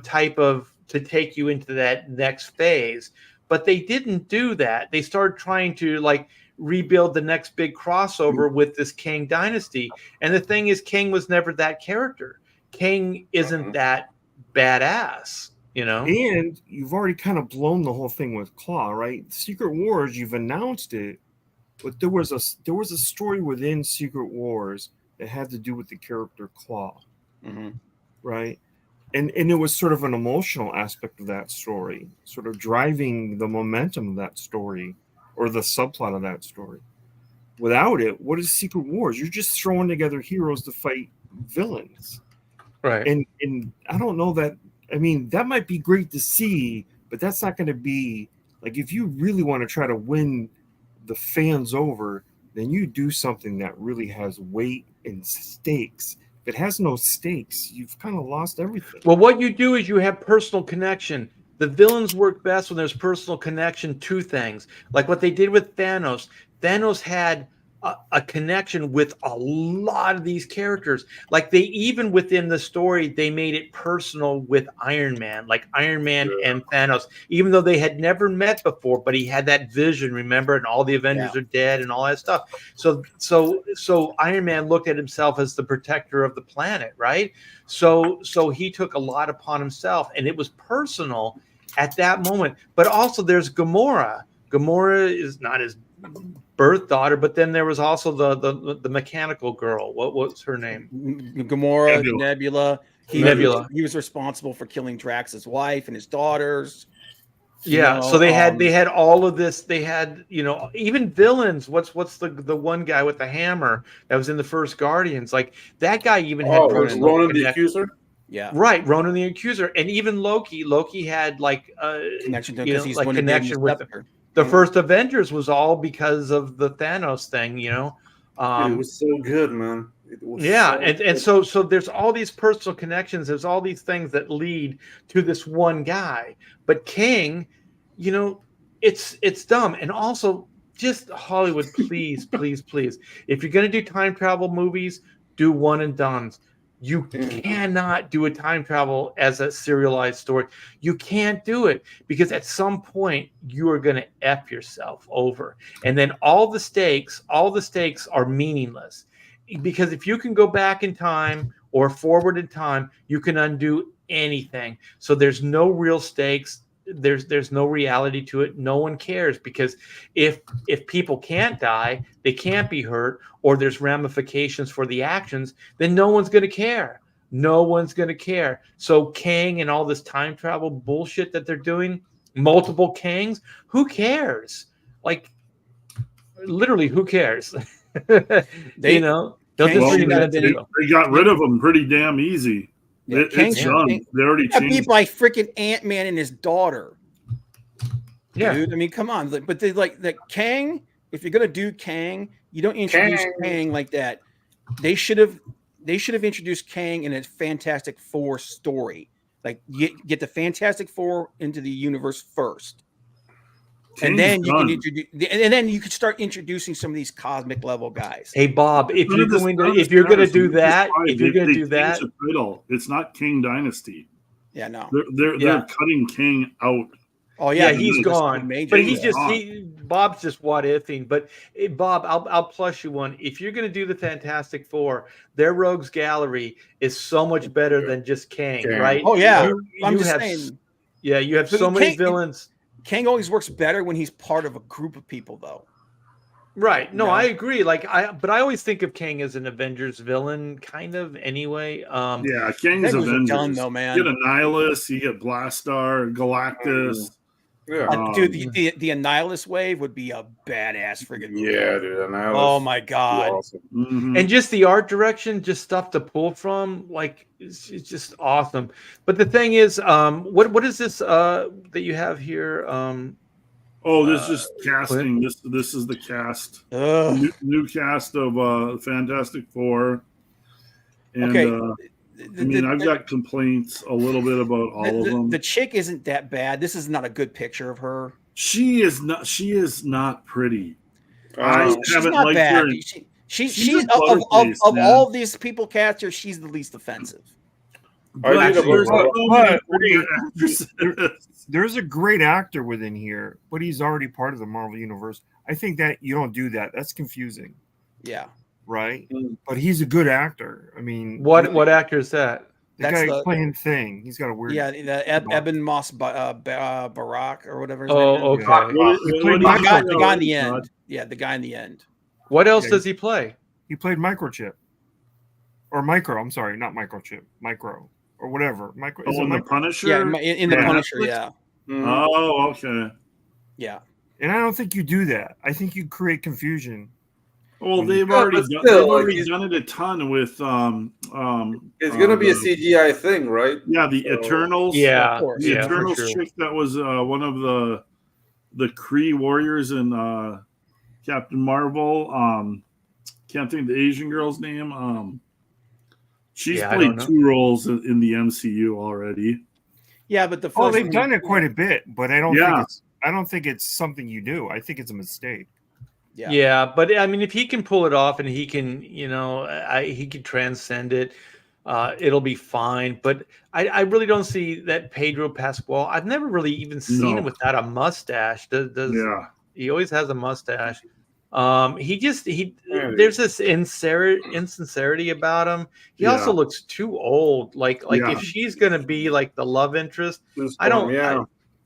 type of to take you into that next phase. But they didn't do that. They started trying to rebuild the next big crossover with this Kang dynasty. And the thing is, Kang was never that character. Kang isn't that badass, And you've already kind of blown the whole thing with Claw, right? Secret Wars, you've announced it, but there was a story within Secret Wars that had to do with the character Claw, right? And it was sort of an emotional aspect of that story, sort of driving the momentum of that story or the subplot of that story. Without it, what is Secret Wars? You're just throwing together heroes to fight villains. Right. And I don't know that, I mean, that might be great to see, but that's not going to be, if you really want to try to win the fans over, then you do something that really has weight and stakes. If it has no stakes, you've kind of lost everything. Well, what you do is you have personal connection. The villains work best when there's personal connection to things. Like what they did with Thanos. Thanos had a connection with a lot of these characters. Like they even within the story, they made it personal with Iron Man, like Iron Man and Thanos, even though they had never met before, but he had that vision, remember, and all the Avengers are dead and all that stuff. So Iron Man looked at himself as the protector of the planet, right? So he took a lot upon himself, and it was personal at that moment. But also there's Gamora. Gamora is not his birth daughter, but then there was also the mechanical girl. What was her name? Gamora, Nebula. Nebula. He was responsible for killing Drax's wife and his daughters. Yeah, so they had all of this. They had, even villains. What's the one guy with the hammer that was in the first Guardians? Like that guy even had personal Ronan the connect- Accuser. Yeah, Right, Ronan the Accuser, and even Loki. Loki had like connection to because he's like one connection with the the first Avengers was all because of the Thanos thing. It was so good, man. It was Yeah, so and good. so there's all these personal connections. There's all these things that lead to this one guy. But King, it's dumb. And also, just Hollywood, please, please, please. If you're gonna do time travel movies, do one and dones. You cannot do a time travel as a serialized story. You can't do it because at some point you are going to F yourself over. And then all the stakes are meaningless. Because if you can go back in time or forward in time, you can undo anything. So there's no real stakes. There's no reality to it. No one cares because if people can't die, they can't be hurt, or there's ramifications for the actions, then no one's going to care. No one's going to care. So Kang and all this time travel bullshit that they're doing, multiple Kangs, who cares? Like literally, who cares? They got rid of him pretty damn easy. Yeah, It's done. They already got changed. beat by freaking Ant-Man and his daughter. Yeah, dude. I mean, come on. But they like the Kang. If you're gonna do Kang, you don't introduce Kang like that. They should have introduced Kang in a Fantastic Four story. Like get the Fantastic Four into the universe first. And then you can introduce, and then you could start introducing some of these cosmic level guys. Hey Bob, if you're going to do that, the title, it's not King Dynasty. Yeah, no, they're cutting King out. Oh yeah, he's gone. But Bob's just what ifing. But Bob, I'll plus you one. If you're going to do the Fantastic Four, their Rogues Gallery is so much better than just Kang, right? Oh yeah, I'm just saying. Yeah, you have so many villains. Kang always works better when he's part of a group of people, though. Right. No, I agree. But I always think of Kang as an Avengers villain, kind of. Anyway. Yeah, Kang's Avengers. Done, though, man. You get Annihilus, you get Blastar, Galactus. Yeah, dude, the Annihilus wave would be a badass friggin' movie. Yeah, dude, Annihilus. Oh my god! Awesome. Mm-hmm. And just the art direction, just stuff to pull from, like it's just awesome. But the thing is, what is this that you have here? This is just casting. This is the cast. New cast of Fantastic Four. And, okay. I've got complaints a little bit about all of them. The chick isn't that bad. This is not a good picture of her. She is not pretty. She's not bad. She's of all these people cast her, she's the least offensive. There's a great actor within here, but he's already part of the Marvel Universe. I think that you don't do that. That's confusing. Yeah. Right? But he's a good actor. I mean, what actor is that? The guy playing Thing. He's got a weird. Yeah, the Eben Moss Barack or whatever. Okay. The guy in the end. Yeah, the guy in the end. What else does he play? He played Microchip. Or Micro. I'm sorry, not Microchip. Micro or whatever. Micro. In the Punisher. Yeah, in the Punisher. Yeah. Oh, okay. Yeah. And I don't think you do that. I think you create confusion. Well, they've already done it a ton with it's gonna be a CGI thing, right? Yeah, the Eternals. Yeah, the Eternals chick that was one of the Kree warriors in Captain Marvel. Can't think of the Asian girl's name. She's played 2 roles in the MCU already. Yeah, but they've done it quite a bit, but I don't think it's something you do. I think it's a mistake. Yeah, but I mean, if he can pull it off and he can, he can transcend it, it'll be fine. But I really don't see that Pedro Pascal. I've never really even seen him without a mustache. He always has a mustache. There's this insincerity about him. He also looks too old. Like if she's gonna be like the love interest,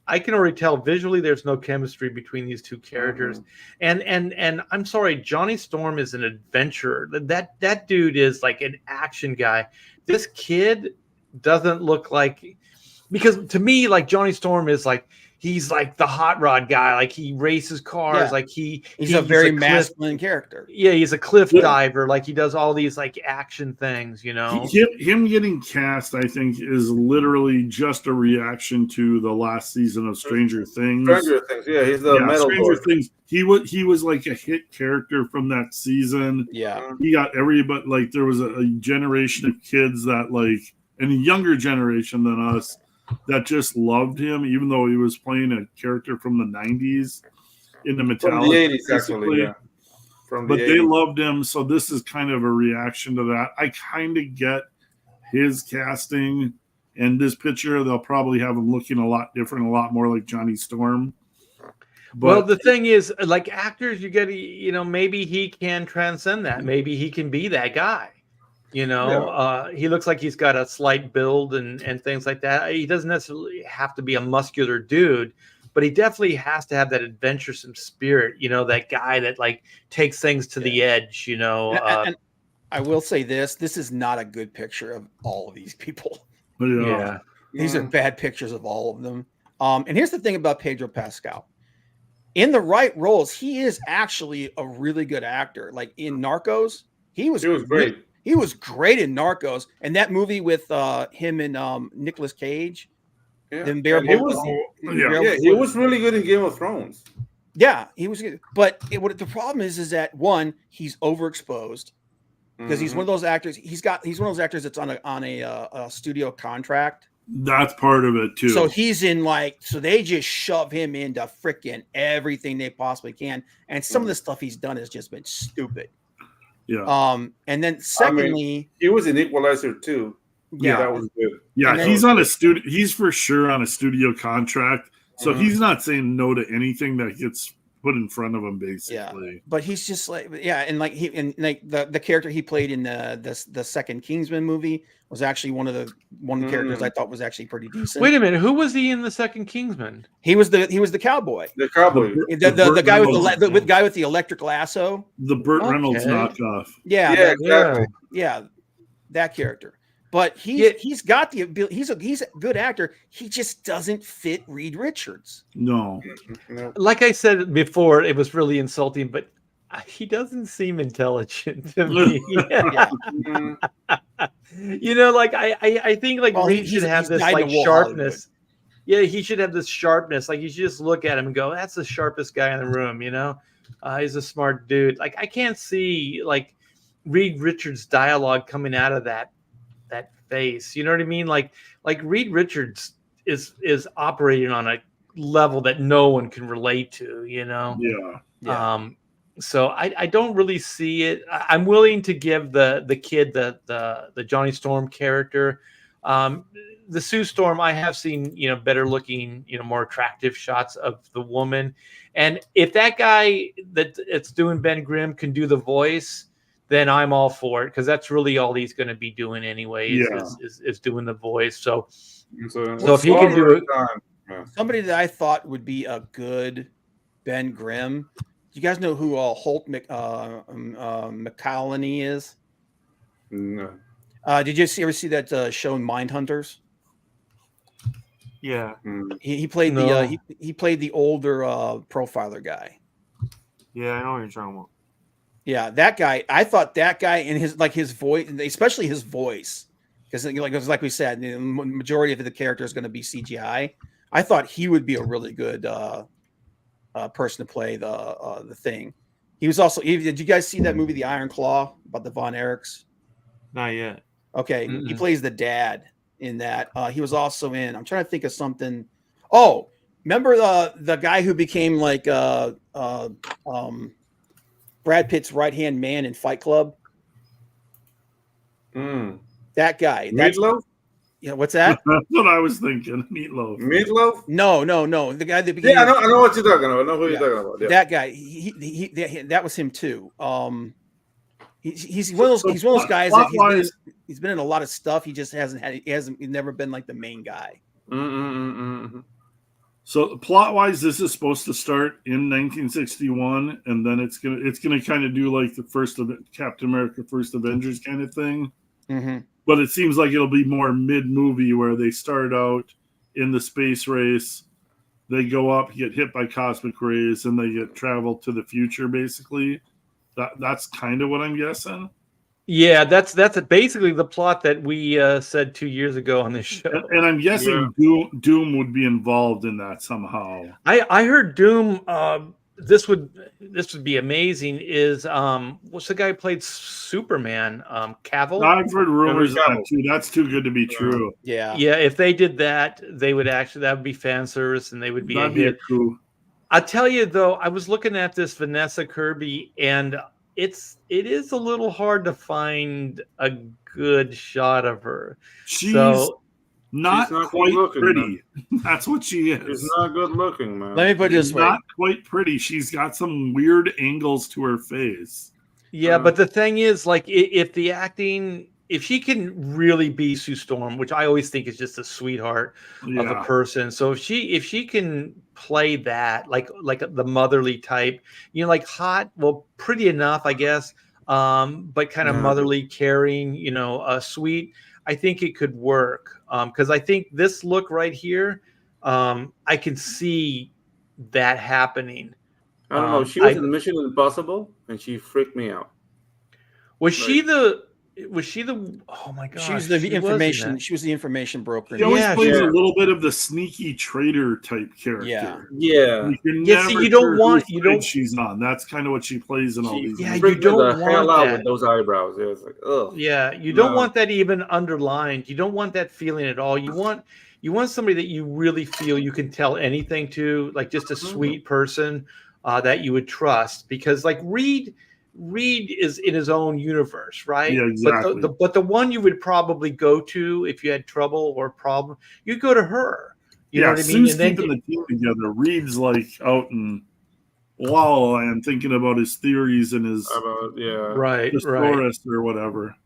I can already tell visually there's no chemistry between these two characters. And I'm sorry, Johnny Storm is an adventurer. That dude is like an action guy. This kid doesn't look like, because to me, like Johnny Storm is like, he's like the hot rod guy. Like he races cars. Yeah. Like He's a very cliff, masculine character. yeah, he's a cliff Yeah. diver. Like he does all these like action things, you know. Him getting cast, I think, is literally just a reaction to the last season of Stranger Things. Stranger Things, yeah, he's the metal Stranger boy. Things. He was like a hit character from that season. Yeah. He got everybody, like there was a generation of kids that like, and a younger generation than us that just loved him, even though he was playing a character from the 90s in the Metallica. From the 80s, actually, yeah. But they loved him, so this is kind of a reaction to that. I kind of get his casting and this picture. They'll probably have him looking a lot different, a lot more like Johnny Storm. But, well, the thing is, like actors, you get to, you know, maybe he can transcend that. Maybe he can be that guy. You know, he looks like he's got a slight build and things like that. He doesn't necessarily have to be a muscular dude, but he definitely has to have that adventuresome spirit. You know, that guy that like takes things to the edge. You know, and I will say this is not a good picture of all of these people. yeah. These are bad pictures of all of them. And here's the thing about Pedro Pascal. In the right roles, he is actually a really good actor. Like in Narcos, he was great. He was great in Narcos, and that movie with him and Nicolas Cage. Yeah. He was really good in Game of Thrones. Yeah, he was good. But the problem is that one, he's overexposed because he's one of those actors. He's one of those actors that's on a studio contract. That's part of it too. So he's in so they just shove him into freaking everything they possibly can, and some of the stuff he's done has just been stupid. Yeah. And then secondly, he was in Equalizer too. Yeah, that was good. Yeah, he's on a studio. He's for sure on a studio contract, so he's not saying no to anything that gets put in front of him, basically. Yeah, but he's just the character he played in the second Kingsman movie was actually one of the characters I thought was actually pretty decent. Wait a minute, who was he in the second Kingsman? He was the cowboy. The cowboy. The guy with the guy with the electric lasso. The Burt Reynolds knockoff. Yeah, exactly. Yeah, that character. But he's got the ability. He's a good actor. He just doesn't fit Reed Richards. No. Like I said before, it was really insulting, but he doesn't seem intelligent to me. You know, like I think like Reed should have this like sharpness. Yeah, he should have this sharpness. Like you should just look at him and go, "That's the sharpest guy in the room." You know, he's a smart dude. Like I can't see like Reed Richards' dialogue coming out of that face. You know what I mean? Like Reed Richards is operating on a level that no one can relate to. You know? Yeah. So I don't really see it. I'm willing to give the kid the Johnny Storm character. The Sue Storm, I have seen, you know, better looking, you know, more attractive shots of the woman. And if that guy that's doing Ben Grimm can do the voice, then I'm all for it, because that's really all he's going to be doing anyway is doing the voice. So if he can do it, somebody that I thought would be a good Ben Grimm. You guys know who Holt McCallany is? No. Did you ever see that show Mindhunters? Yeah. He played he played the older profiler guy. Yeah, I know what you're talking about. Yeah, that guy. I thought that guy and his voice, especially his voice, because like we said, the majority of the character is going to be CGI. I thought he would be a really good person to play the thing. He was also. Did you guys see that movie, The Iron Claw, about the Von Erichs? Not yet. Okay, he plays the dad in that. He was also in. I'm trying to think of something. Oh, remember the guy who became like Brad Pitt's right-hand man in Fight Club? That guy. Meatloaf? Yeah, what's that? That's what I was thinking. Meatloaf? No. The guy that became. Yeah, I know what you're talking about. I know who you're talking about. Yeah. That guy. He that was him too. He's one of those guys that he's been in a lot of stuff. He just he's never been like the main guy. So plot-wise, this is supposed to start in 1961, and then it's gonna kind of do like the first of Captain America: First Avengers kind of thing. But it seems like it'll be more mid-movie, where they start out in the space race, they go up, get hit by cosmic rays, and they get traveled to the future. Basically, that's kind of what I'm guessing. Yeah, that's basically the plot that we said 2 years ago on this show. And I'm guessing Doom would be involved in that somehow. I heard Doom. This would be amazing. Is what's the guy who played Superman? Cavill. I've heard rumors of that too. That's too good to be true. Yeah. If they did that, they would actually, that would be fan service, and they would be That'd be a coup. I tell you though, I was looking at this Vanessa Kirby, and it is a little hard to find a good shot of her. She's not quite looking, pretty. Man. That's what she is. She's not good looking, man. Let me put it this way. Not quite pretty. She's got some weird angles to her face. Yeah, but the thing is, like, if the acting, if she can really be Sue Storm, which I always think is just a sweetheart of a person. So if she can play that, like the motherly type, you know, like hot, well, pretty enough, I guess, but kind of motherly, caring, you know, sweet. I think it could work because I think this look right here, I can see that happening. I don't know. She was in Mission Impossible, and she freaked me out. Was she the? Oh my god! She was the information. She was the information broker. She always plays a little bit of the sneaky traitor type character. Yeah. See, you don't want she's on. That's kind of what she plays in all these. Yeah, you don't want that with those eyebrows. It was like, ugh. Yeah, you don't want that even underlined. You don't want that feeling at all. You want somebody that you really feel you can tell anything to, like just a sweet person that you would trust. Because like Reed is in his own universe, right? Yeah, exactly. But the one you would probably go to if you had trouble or problem, you'd go to her. You know what I mean? Sue's keeping the team together. Reed's like out in La La Land thinking about his theories and his forest or whatever.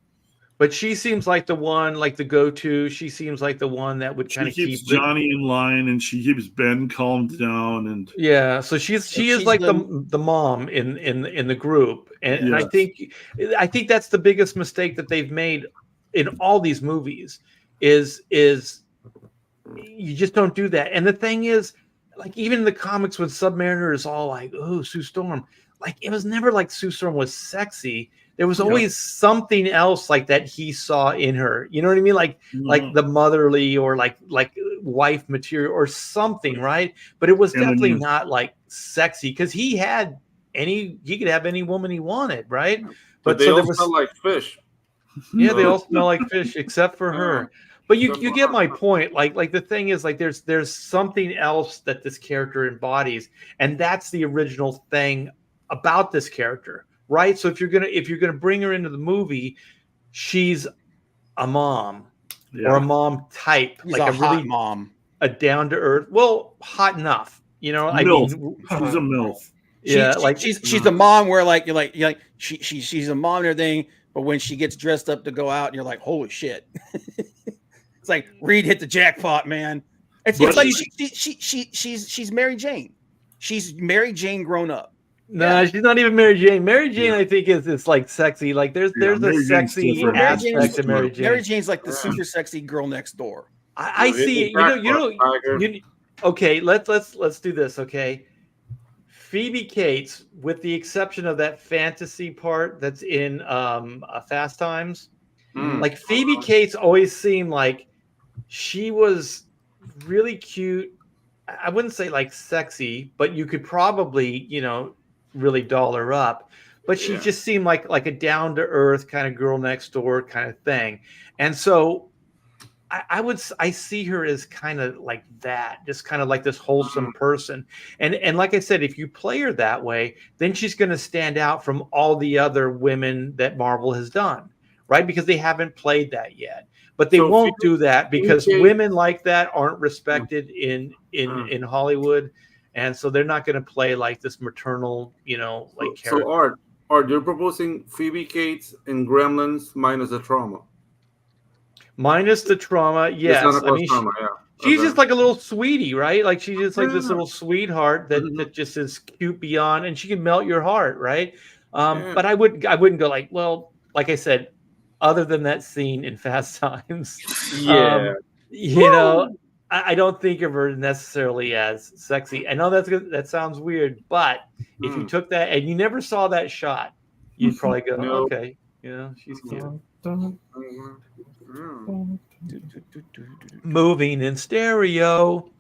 But she seems like the one, like the go-to. She seems like the one that would kind of keep Johnny in line, and she keeps Ben calmed down. And so she is like the mom in the group, and I think that's the biggest mistake that they've made in all these movies is you just don't do that. And the thing is, like even in the comics when Submariner is all like, "Oh, Sue Storm," like it was never like Sue Storm was sexy. There was always something else like that he saw in her. You know what I mean? Like the motherly or like wife material or something, right? But it was definitely not like sexy because he could have any woman he wanted, right? But they all smell like fish. Yeah, they all smell like fish except for her. But you get my point. Like the thing is, like there's something else that this character embodies, and that's the original thing about this character. Right, so if you're gonna bring her into the movie, she's a mom or a mom type, she's like a really hot mom, a down to earth. Well, hot enough, you know. MILF. She's a MILF. She's the mom where like you're like she's a mom and everything, but when she gets dressed up to go out, you're like, holy shit! It's like Reed hit the jackpot, man. It's like she's Mary Jane. She's Mary Jane grown up. No, she's not even Mary Jane. Mary Jane, I think, is like sexy. Like there's a sexy aspect to Mary Jane. Mary Jane's like the super sexy girl next door. I see. Okay, let's do this. Okay, Phoebe Cates, with the exception of that fantasy part that's in Fast Times, like Phoebe Cates always seemed like she was really cute. I wouldn't say like sexy, but you could probably, really doll her up, but she just seemed like a down to earth kind of girl next door kind of thing. And so I see her as kind of like that, just kind of like this wholesome person. And like I said, if you play her that way, then she's going to stand out from all the other women that Marvel has done, right? Because they haven't played that yet. But they won't do that because women like that aren't respected in Hollywood. And so they're not going to play like this maternal, like character. So Art, you're proposing Phoebe Cates in Gremlins minus the trauma. Minus the trauma, yes. I mean, she's just like a little sweetie, right? Like she's just like this little sweetheart that just is cute beyond, and she can melt your heart, right? But I wouldn't go like, well, like I said, other than that scene in Fast Times, I don't think of her necessarily as sexy. I know that sounds weird, but if you took that and you never saw that shot, you'd probably go, No. okay, she's cute. Moving in stereo,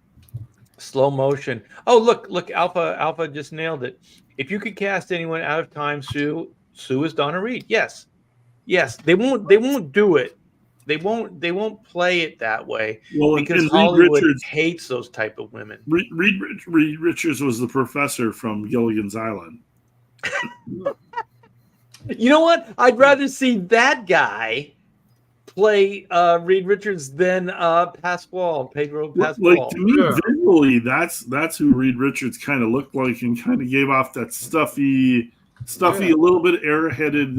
slow motion. Oh, look, Alpha just nailed it. If you could cast anyone out of time, Sue is Donna Reed. Yes. They won't do it. They won't play it that way because Hollywood hates those type of women. Reed Richards was the professor from Gilligan's Island. You know what? I'd rather see that guy play Reed Richards than Pedro Pascual. Like, to me, visually, that's who Reed Richards kind of looked like, and kind of gave off that stuffy, a little bit airheaded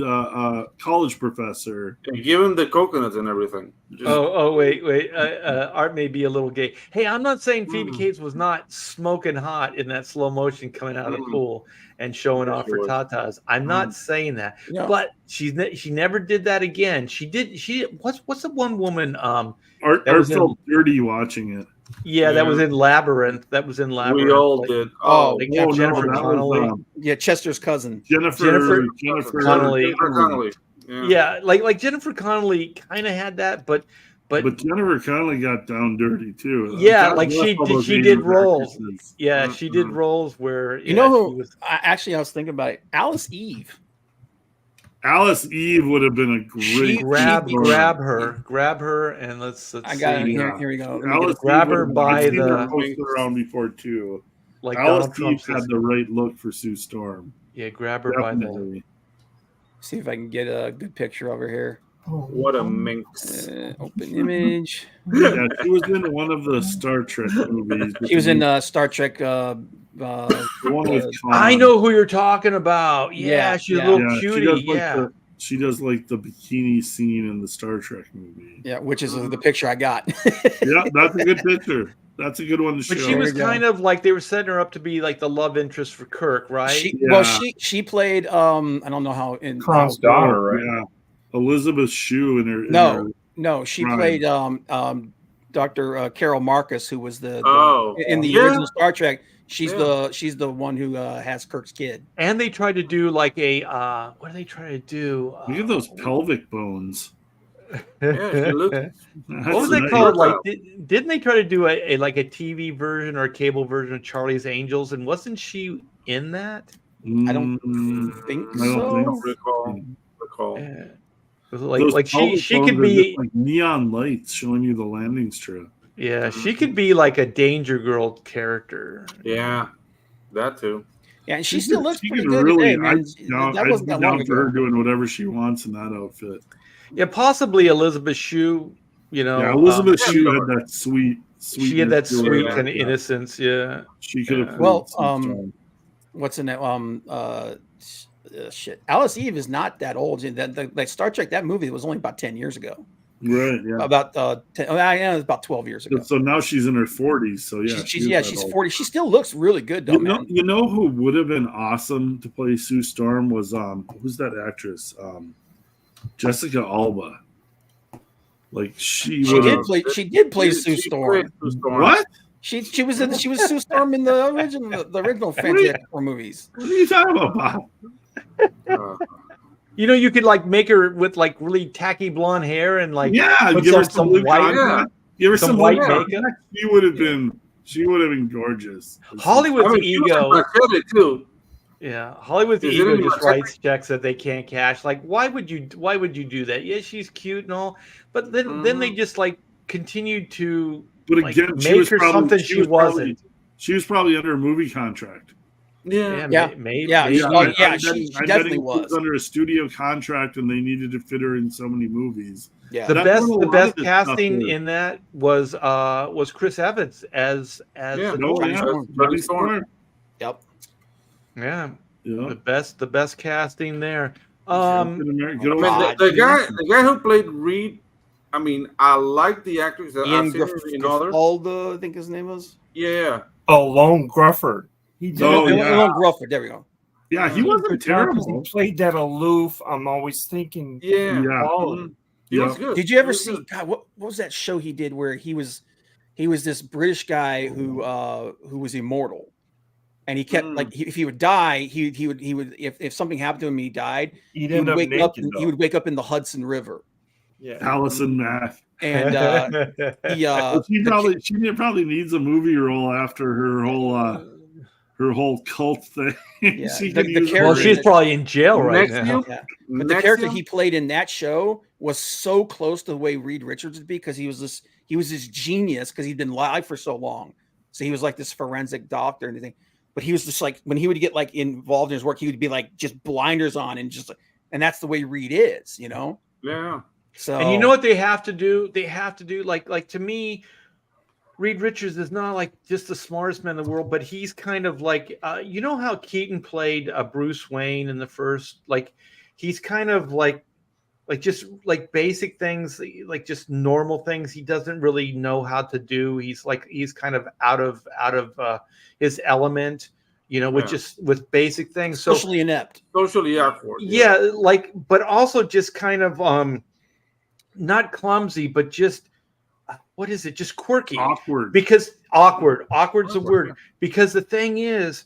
college professor. And give him the coconuts and everything. Wait. Art may be a little gay. Hey, I'm not saying Phoebe Cates was not smoking hot in that slow motion coming out of the pool and showing off her tatas. I'm not saying that, but she never did that again. She what's the one woman? Art felt dirty watching it. Yeah, that was in Labyrinth. We all did. Jennifer Connelly. Chester's cousin. Jennifer Connelly. Yeah, like Jennifer Connelly kind of had that, but Jennifer Connelly got down dirty too. Yeah, like she did roles. Yeah, she did roles where I was thinking about it. Alice Eve. Alice Eve would have been a great grab her, and let's I got it. Here we go. Alice grab her by the poster around before too. Like Alice Eve had the right look for Sue Storm. Yeah, grab her by the. See if I can get a good picture over here. What a minx! Open image. Yeah, she was in one of the Star Trek movies. She was in Star Trek. The one with I know who you're talking about. Yeah, she's a little cutie. She does like the bikini scene in the Star Trek movie. Yeah, which is the picture I got. Yeah, that's a good picture. That's a good one to show. But she was kind of like they were setting her up to be like the love interest for Kirk, right? She played I don't know how in Kron's daughter, right? Yeah. Elizabeth Shue in her. No, she played Dr. Carol Marcus, who was in the original Star Trek. She's the one who has Kirk's kid. And they tried to do like a what do they try to do? Look at those pelvic bones. What was it called? Like, didn't they try to do a like a TV version or a cable version of Charlie's Angels? And wasn't she in that? I don't think so. I don't recall. Like she could be like neon lights showing you the landing strip. Yeah, she could be like a Danger Girl character. Yeah, that too. Yeah, and she still looks pretty good today, man. That wasn't that long ago. For her doing whatever she wants in that outfit. Yeah, possibly Elizabeth Shue. Yeah, Elizabeth Shue had that sweet. She had that sweet kind of innocence. Yeah, she could have. What's in that? Shit. Alice Eve is not that old. Like Star Trek, that movie was only about 10 years ago. Right. Yeah. About 10. It was about 12 years ago. So now she's in her 40s. So yeah, she's 40. She still looks really good, though. You know who would have been awesome to play Sue Storm was who's that actress? Jessica Alba. Like she did play Sue Storm. What? She was Sue Storm in the original Fantastic Four movies. What are you talking about? You could like make her with like really tacky blonde hair and like give her some white, give her some white makeup. She would have been gorgeous. Hollywood's ego too. Yeah, Hollywood's ego just writes checks that they can't cash. Like, why would you do that? Yeah, she's cute and all, but then they just like continued to. But again, make her something she wasn't. She was probably under a movie contract. Maybe. She definitely was under a studio contract, and they needed to fit her in so many movies. Yeah, the best casting in that was Chris Evans as Johnny Storm. Yep. Yeah. The best casting there. The guy who played Reed. I mean, I like the actors that I've seen in others. I think his name was. Yeah. Oh, Lone Grufford. Lone Grufford. There we go. Yeah, he wasn't terrible. He played that aloof. I'm always thinking. Yeah. Mm-hmm. He was good. Did you ever see? God, what was that show he did where he was He was this British guy who was immortal, and he kept like if he would die, he would if something happened to him, he died. He'd He end would up wake naked, up. though. He would wake up in the Hudson River, Yeah. Allison Mack. and he She probably needs a movie role after her whole cult thing. Yeah, She the could use character- Well, she's probably in jail right Next now. yeah. But the character he played in that show was so close to the way Reed Richards would be, because he was this genius, because he'd been alive for so long. So he was like this forensic doctor and everything. But he was just like, when he would get like involved in his work, he would be like just blinders on and that's the way Reed is, you know? Yeah. So And you know what they have to do? They have to do like to me, Reed Richards is not like just the smartest man in the world, but he's kind of like you know how Keaton played Bruce Wayne in the first, like he's kind of like just like basic things, like just normal things he doesn't really know how to do. He's kind of out of his element, you know, with basic things. So socially inept. Socially awkward. yeah, like, but also just kind of not clumsy, but just what is it? Just quirky. Awkward. Because awkward's a word. Because the thing is,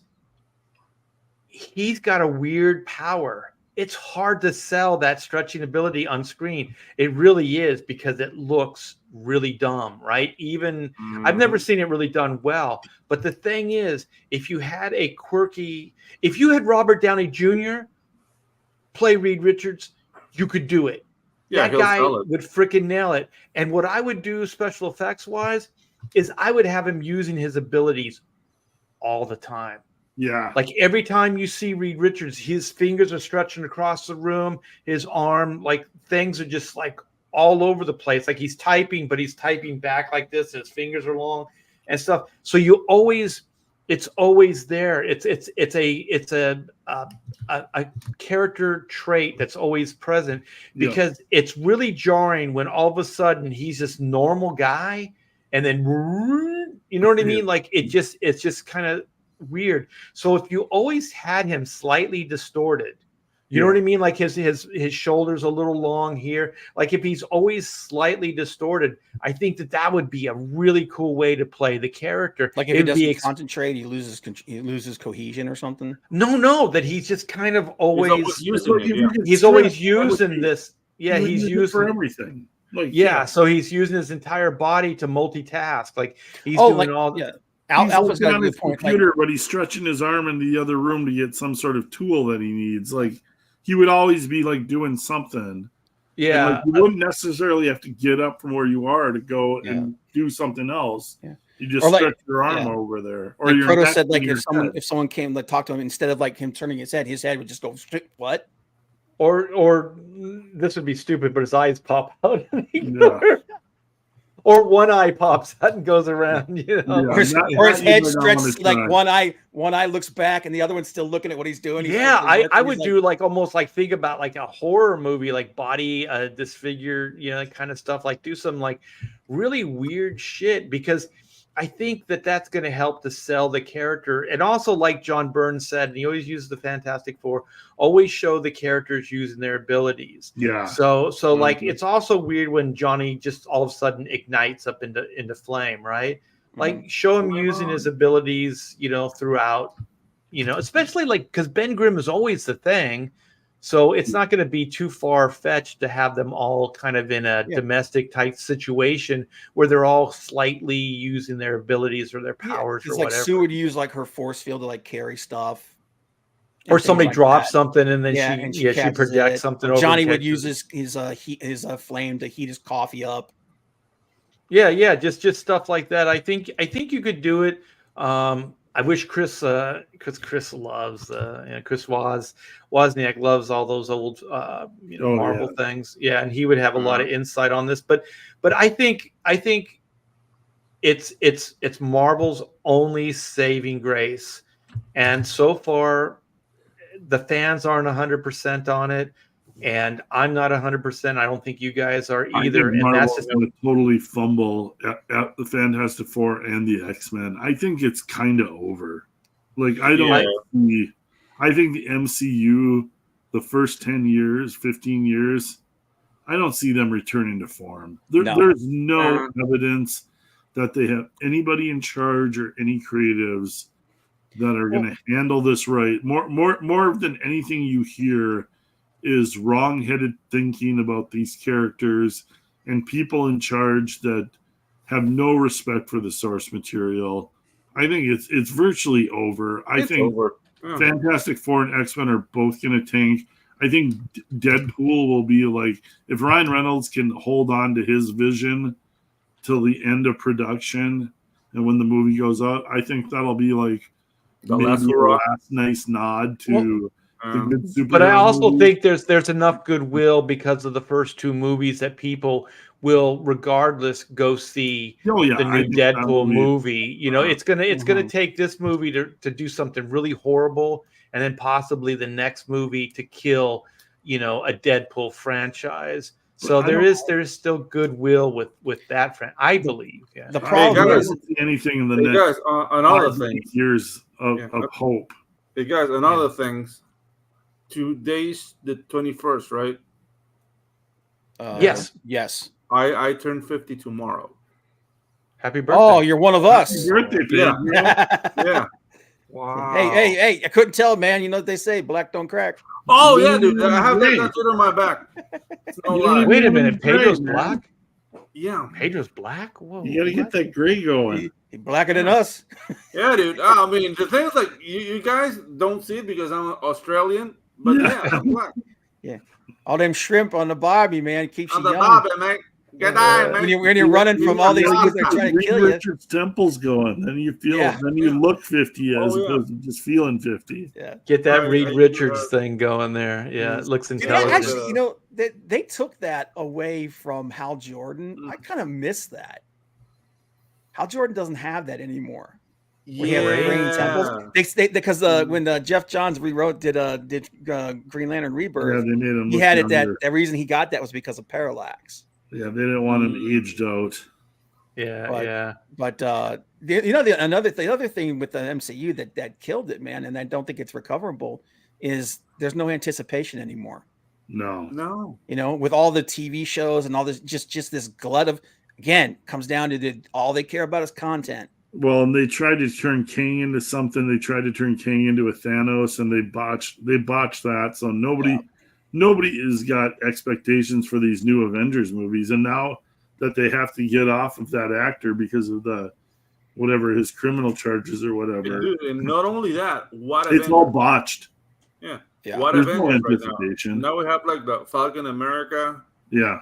he's got a weird power. It's hard to sell that stretching ability on screen. It really is, because it looks really dumb, right? Even I've never seen it really done well. But the thing is, if you had Robert Downey Jr. play Reed Richards, you could do it. Yeah, That guy would freaking nail it. And what I would do special effects wise is I would have him using his abilities all the time. Yeah. Like every time you see Reed Richards, his fingers are stretching across the room, his arm, like things are just like all over the place. Like he's typing, but he's typing back like this, and his fingers are long and stuff. So it's always there. It's a character trait that's always present, because it's really jarring when all of a sudden he's this normal guy and then, you know what I mean? Like it's just kind of weird. So if you always had him slightly distorted, you know what I mean? Like his shoulders a little long here. Like if he's always slightly distorted, I think that would be a really cool way to play the character. Like if he doesn't concentrate, he loses cohesion or something. No, that he's just kind of always using this. Yeah, he's using for everything. Like so he's using his entire body to multitask. Like he's doing all. Yeah. He's Alpha's got on a his good point. computer, but he's stretching his arm in the other room to get some sort of tool that he needs. Like he would always be like doing something. Yeah, and, like, you wouldn't necessarily have to get up from where you are to go and do something else. Yeah. You just stretch your arm over there. Or like Proto said, like if someone came like talk to him, instead of like him turning his head would just go what? Or this would be stupid, but his eyes pop out. Or one eye pops out and goes around, you know. Or his head stretches like one eye looks back and the other one's still looking at what he's doing. I would do like almost like think about like a horror movie, like body disfigure, you know, kind of stuff. Like do some like really weird shit, because I think that's going to help to sell the character. And also, like John Byrne said, and he always uses the Fantastic Four, always show the characters using their abilities. Yeah. So like it's also weird when Johnny just all of a sudden ignites up into flame, right? Like show him using his abilities, you know, throughout, you know, especially like because Ben Grimm is always the thing. So it's not going to be too far-fetched to have them all kind of in a domestic type situation where they're all slightly using their abilities or their powers or like whatever. Sue would use like her force field to like carry stuff. Or somebody like drops something and then she projects something over. Johnny would use his flame to heat his coffee up. Yeah, just stuff like that. I think you could do it. I wish Chris loves Chris Wozniak loves all those old Marvel things. Yeah, and he would have a lot of insight on this. But I think it's Marvel's only saving grace, and so far the fans aren't 100% on it, and I'm not 100%. I don't think you guys are either. And that's just going to totally fumble at the Fantastic Four and the X-Men. I think it's kind of over. Like I think the MCU, the first 10 years, 15 years, I don't see them returning to form. There's no evidence that they have anybody in charge or any creatives that are going to handle this right. More than anything you hear is wrong-headed thinking about these characters and people in charge that have no respect for the source material. I think it's virtually over. I think over. Yeah. Fantastic Four and X-Men are both going to tank. I think Deadpool will be like, if Ryan Reynolds can hold on to his vision till the end of production and when the movie goes out, I think that'll be like The maybe last a hurrah. last nice nod to the good superhero But I also movie. think there's enough goodwill because of the first two movies that people will regardless go see Oh, yeah, the I new think that Deadpool movie. You know, it's gonna Mhm. take this movie to do something really horrible, and then possibly the next movie to kill, you know, a Deadpool franchise. So I there don't- is still goodwill with that I believe. Yeah. The I problem guys, is, don't see anything in the Hey next guys, another 5 thing. years of, Yeah. of hope. Hey guys, another things. Today's the 21st, right? Yes. yes. I turn 50 tomorrow. Happy birthday. Oh, you're one of us. Happy birthday, Yeah. Pedro. Yeah. Wow. Hey! I couldn't tell, man. You know what they say: black don't crack. Oh yeah, dude. I have that Great. tattooed on my back. It's no You don't lie. even- Wait a minute, Great, Pedro's man. black? Yeah. Pedro's black? Whoa. You got to get what? that gray going. He blacker than us. Yeah, dude. I mean, the thing is, like, you guys don't see it because I'm Australian, but Yeah. yeah, I'm black. All them shrimp on the barbie, man, keeps I'm you the young. Bobby, mate. Good night, When mate. you're running from all these Yeah. people that are trying to Reed kill you. Richards' temples going. Then you feel. Yeah. Then you Yeah. look 50 as Oh, yeah. opposed to just feeling 50. Yeah. Get that I- Reed I- Richards thing going there. Yeah, Mm. it looks You know, intelligent. actually, you know, they took that away from Hal Jordan. I kind of miss that. Hal Jordan doesn't have that anymore. Where he had green temples. Because when Jeff Johns did Green Lantern Yeah, Rebirth, they made him. he look had it younger. that reason he got that was because of Parallax. Yeah, they didn't want him aged out. Yeah, But- yeah. But the other thing with the MCU that killed it, man, and I don't think it's recoverable, is there's no anticipation anymore. No. You know, with all the TV shows and all this, just this glut of, again, comes down to all they care about is content. Well, and they tried to turn King into something. They tried to turn King into a Thanos, and they botched that. So nobody has got expectations for these new Avengers movies. And now that they have to get off of that actor because of whatever his criminal charges or whatever, Dude, and not only that, what it's Avengers? all botched. Yeah. What There's no Avengers right now? anticipation. Now we have like the Falcon America Yeah,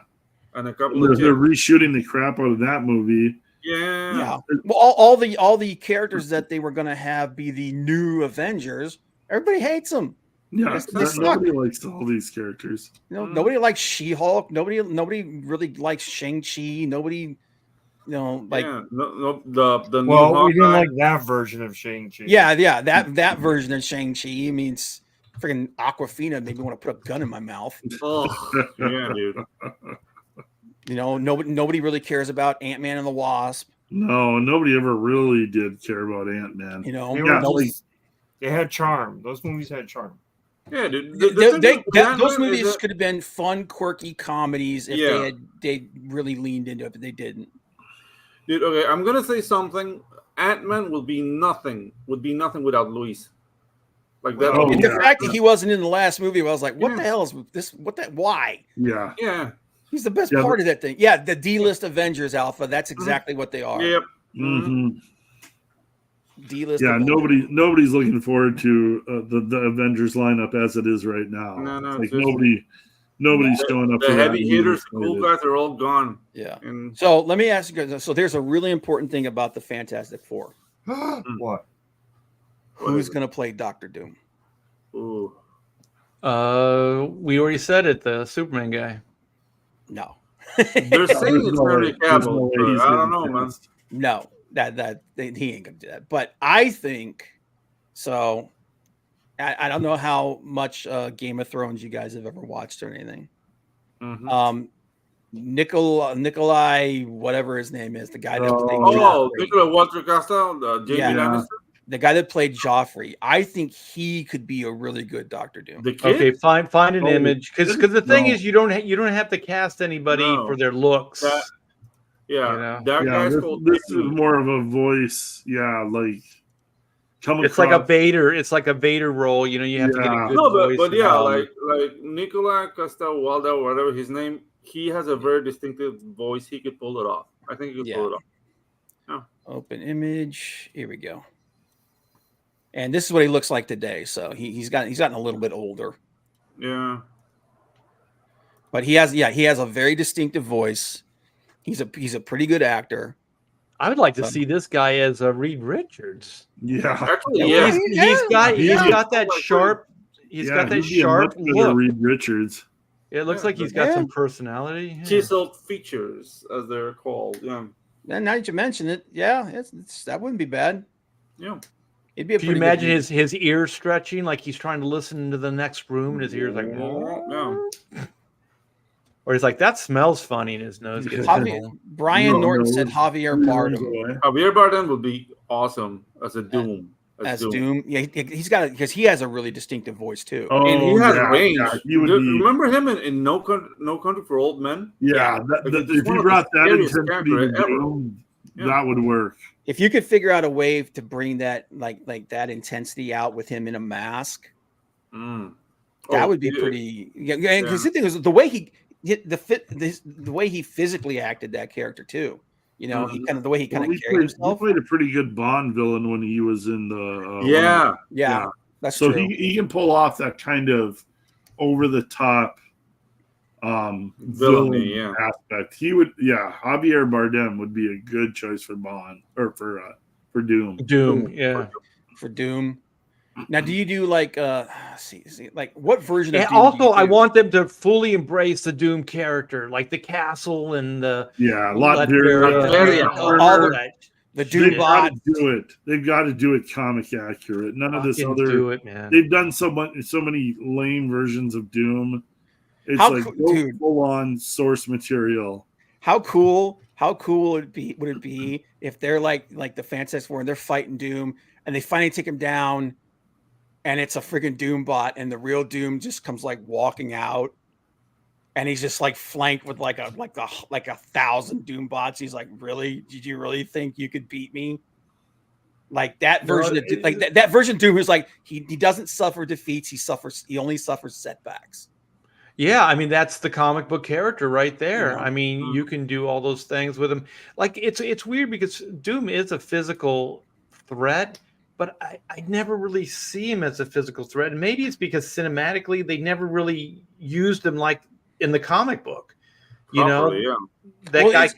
and a couple they're, of they're kids. reshooting the crap out of that movie. Yeah. Yeah. Well, all the characters that they were going to have be the new Avengers, everybody hates them. Yeah, They suck. nobody likes all these characters. You know, nobody likes She-Hulk. Nobody really likes Shang-Chi. Nobody, you know, like Yeah. No, the new Well, we didn't Hawkeye. like that version of Shang-Chi. yeah, that version of Shang-Chi means freaking Aquafina made me want to put a gun in my mouth. Oh, yeah, dude. You know, nobody really cares about Ant-Man and the Wasp. No, nobody ever really did care about Ant-Man. You know, They, Yeah, nobody, they had charm. Those movies had charm. Yeah, dude. The thing with those Ant-Man movies is that- could have been fun, quirky comedies if Yeah. they really leaned into it, but they didn't. Dude, okay, I'm gonna say something. Ant-Man would be nothing without Luis. Like that. Oh, And yeah. the fact that he wasn't in the last movie, I was like, what Yeah. the hell is this? Why? Yeah, Yeah. He's the best Yeah, part of that thing. Yeah, the D-list Avengers Alpha. That's exactly what they are. Yep. hmm D-list. yeah. Avengers. Nobody's looking forward to the Avengers lineup as it is right now. No, It's like it's- nobody's showing up. The for that heavy movie hitters, the excited. cool guys are all gone. Yeah. And So let me ask you guys. So there's a really important thing about the Fantastic Four. What? Who's going to play Doctor Doom? Ooh. We already said it, the Superman guy. No. They're saying There's it's no way- Henry there's Cavill, no way but he's I getting don't know, man. cast. No, he ain't gonna do that. But I think so. I don't know how much Game of Thrones you guys have ever watched or anything. Mhm. Nikolai, whatever his name is, the guy that played Oh, Joffrey, Nicola Walter Castle, Jamie Yeah. Lannister, the guy that played Joffrey. I think he could be a really good Doctor Doom. the kid. Okay, find an Oh, image because the thing no. is you don't have to cast anybody No. for their looks. That- Yeah, You know? that Yeah, guy's this, called this is Timmy. more of a voice. Yeah, like come It's like a across. Vader. It's like a Vader role. You know, you have to get a Yeah. good No, voice. but yeah, and- like Nicola Castelwalda, whatever his name, he has a very distinctive voice. He could pull it off. I think he could pull it off. Yeah. Open image. Here we go. And this is what he looks like today. So he's gotten a little bit older. Yeah. But he has a very distinctive voice. He's a pretty good actor. I would like to see this guy as Reed Richards. Yeah. Actually, yeah. He's got that Like sharp. He's got that he'd be a sharp much better look. Reed Richards. It looks Yeah, like he's got some personality. Yeah. Chiseled features, as they're called. Yeah. And now that you mention it, yeah, it's that wouldn't be bad. Yeah. It'd be a Can you pretty imagine good his ears stretching like he's trying to listen to the next room and his ears like, Yeah. or he's like, that smells funny in his nose. Gets Javier, full. Brian No, Norton no, said Javier Bardem Javier Bardem would be awesome as a Doom. as Doom. Yeah, he's got it because he has a really distinctive voice too. Oh, And he has yeah, range. yeah, he would be. Remember him in No Country for Old Men? Yeah, Like, if he's one you of the brought that scariest intensity to character ever. Doom, Yeah. that would work. If you could figure out a way to bring that like that intensity out with him in a mask, Mm. that Oh, would be yeah. pretty. Yeah, because the thing is the way the way he physically acted that character too. You know, he kind of the way he kind Well, of carried he himself. played a pretty good Bond villain when he was in the. Yeah. Yeah, yeah. that's So true. he can pull off that kind of over the top villain Villainy, yeah. aspect. He would, Javier Bardem would be a good choice for Bond or for Doom. Doom, yeah. For Doom. Now, do you do like see like what version of And Doom do also, you I do? want them to fully embrace the Doom character, like the castle and the Yeah, Latveria. all the Doom They've got bot. to do it. They've got to do it comic accurate. None of this other. do it, man. They've done so many lame versions of Doom. It's How like cool- dude. full on source material. How cool would it be if they're like the Fantastic Four and they're fighting Doom and they finally take him down and it's a freaking Doom bot and the real Doom just comes like walking out and he's just like flanked with like a 1,000 Doom bots. He's like, really? Did you really think you could beat me? Like that version of that version of Doom is like he doesn't suffer defeats, he only suffers setbacks. Yeah, I mean that's the comic book character right there. Yeah. I mean, you can do all those things with him. Like it's weird because Doom is a physical threat, but I never really see him as a physical threat. And maybe it's because cinematically they never really used him like in the comic book. You Properly, know, yeah. that Well, guy it's-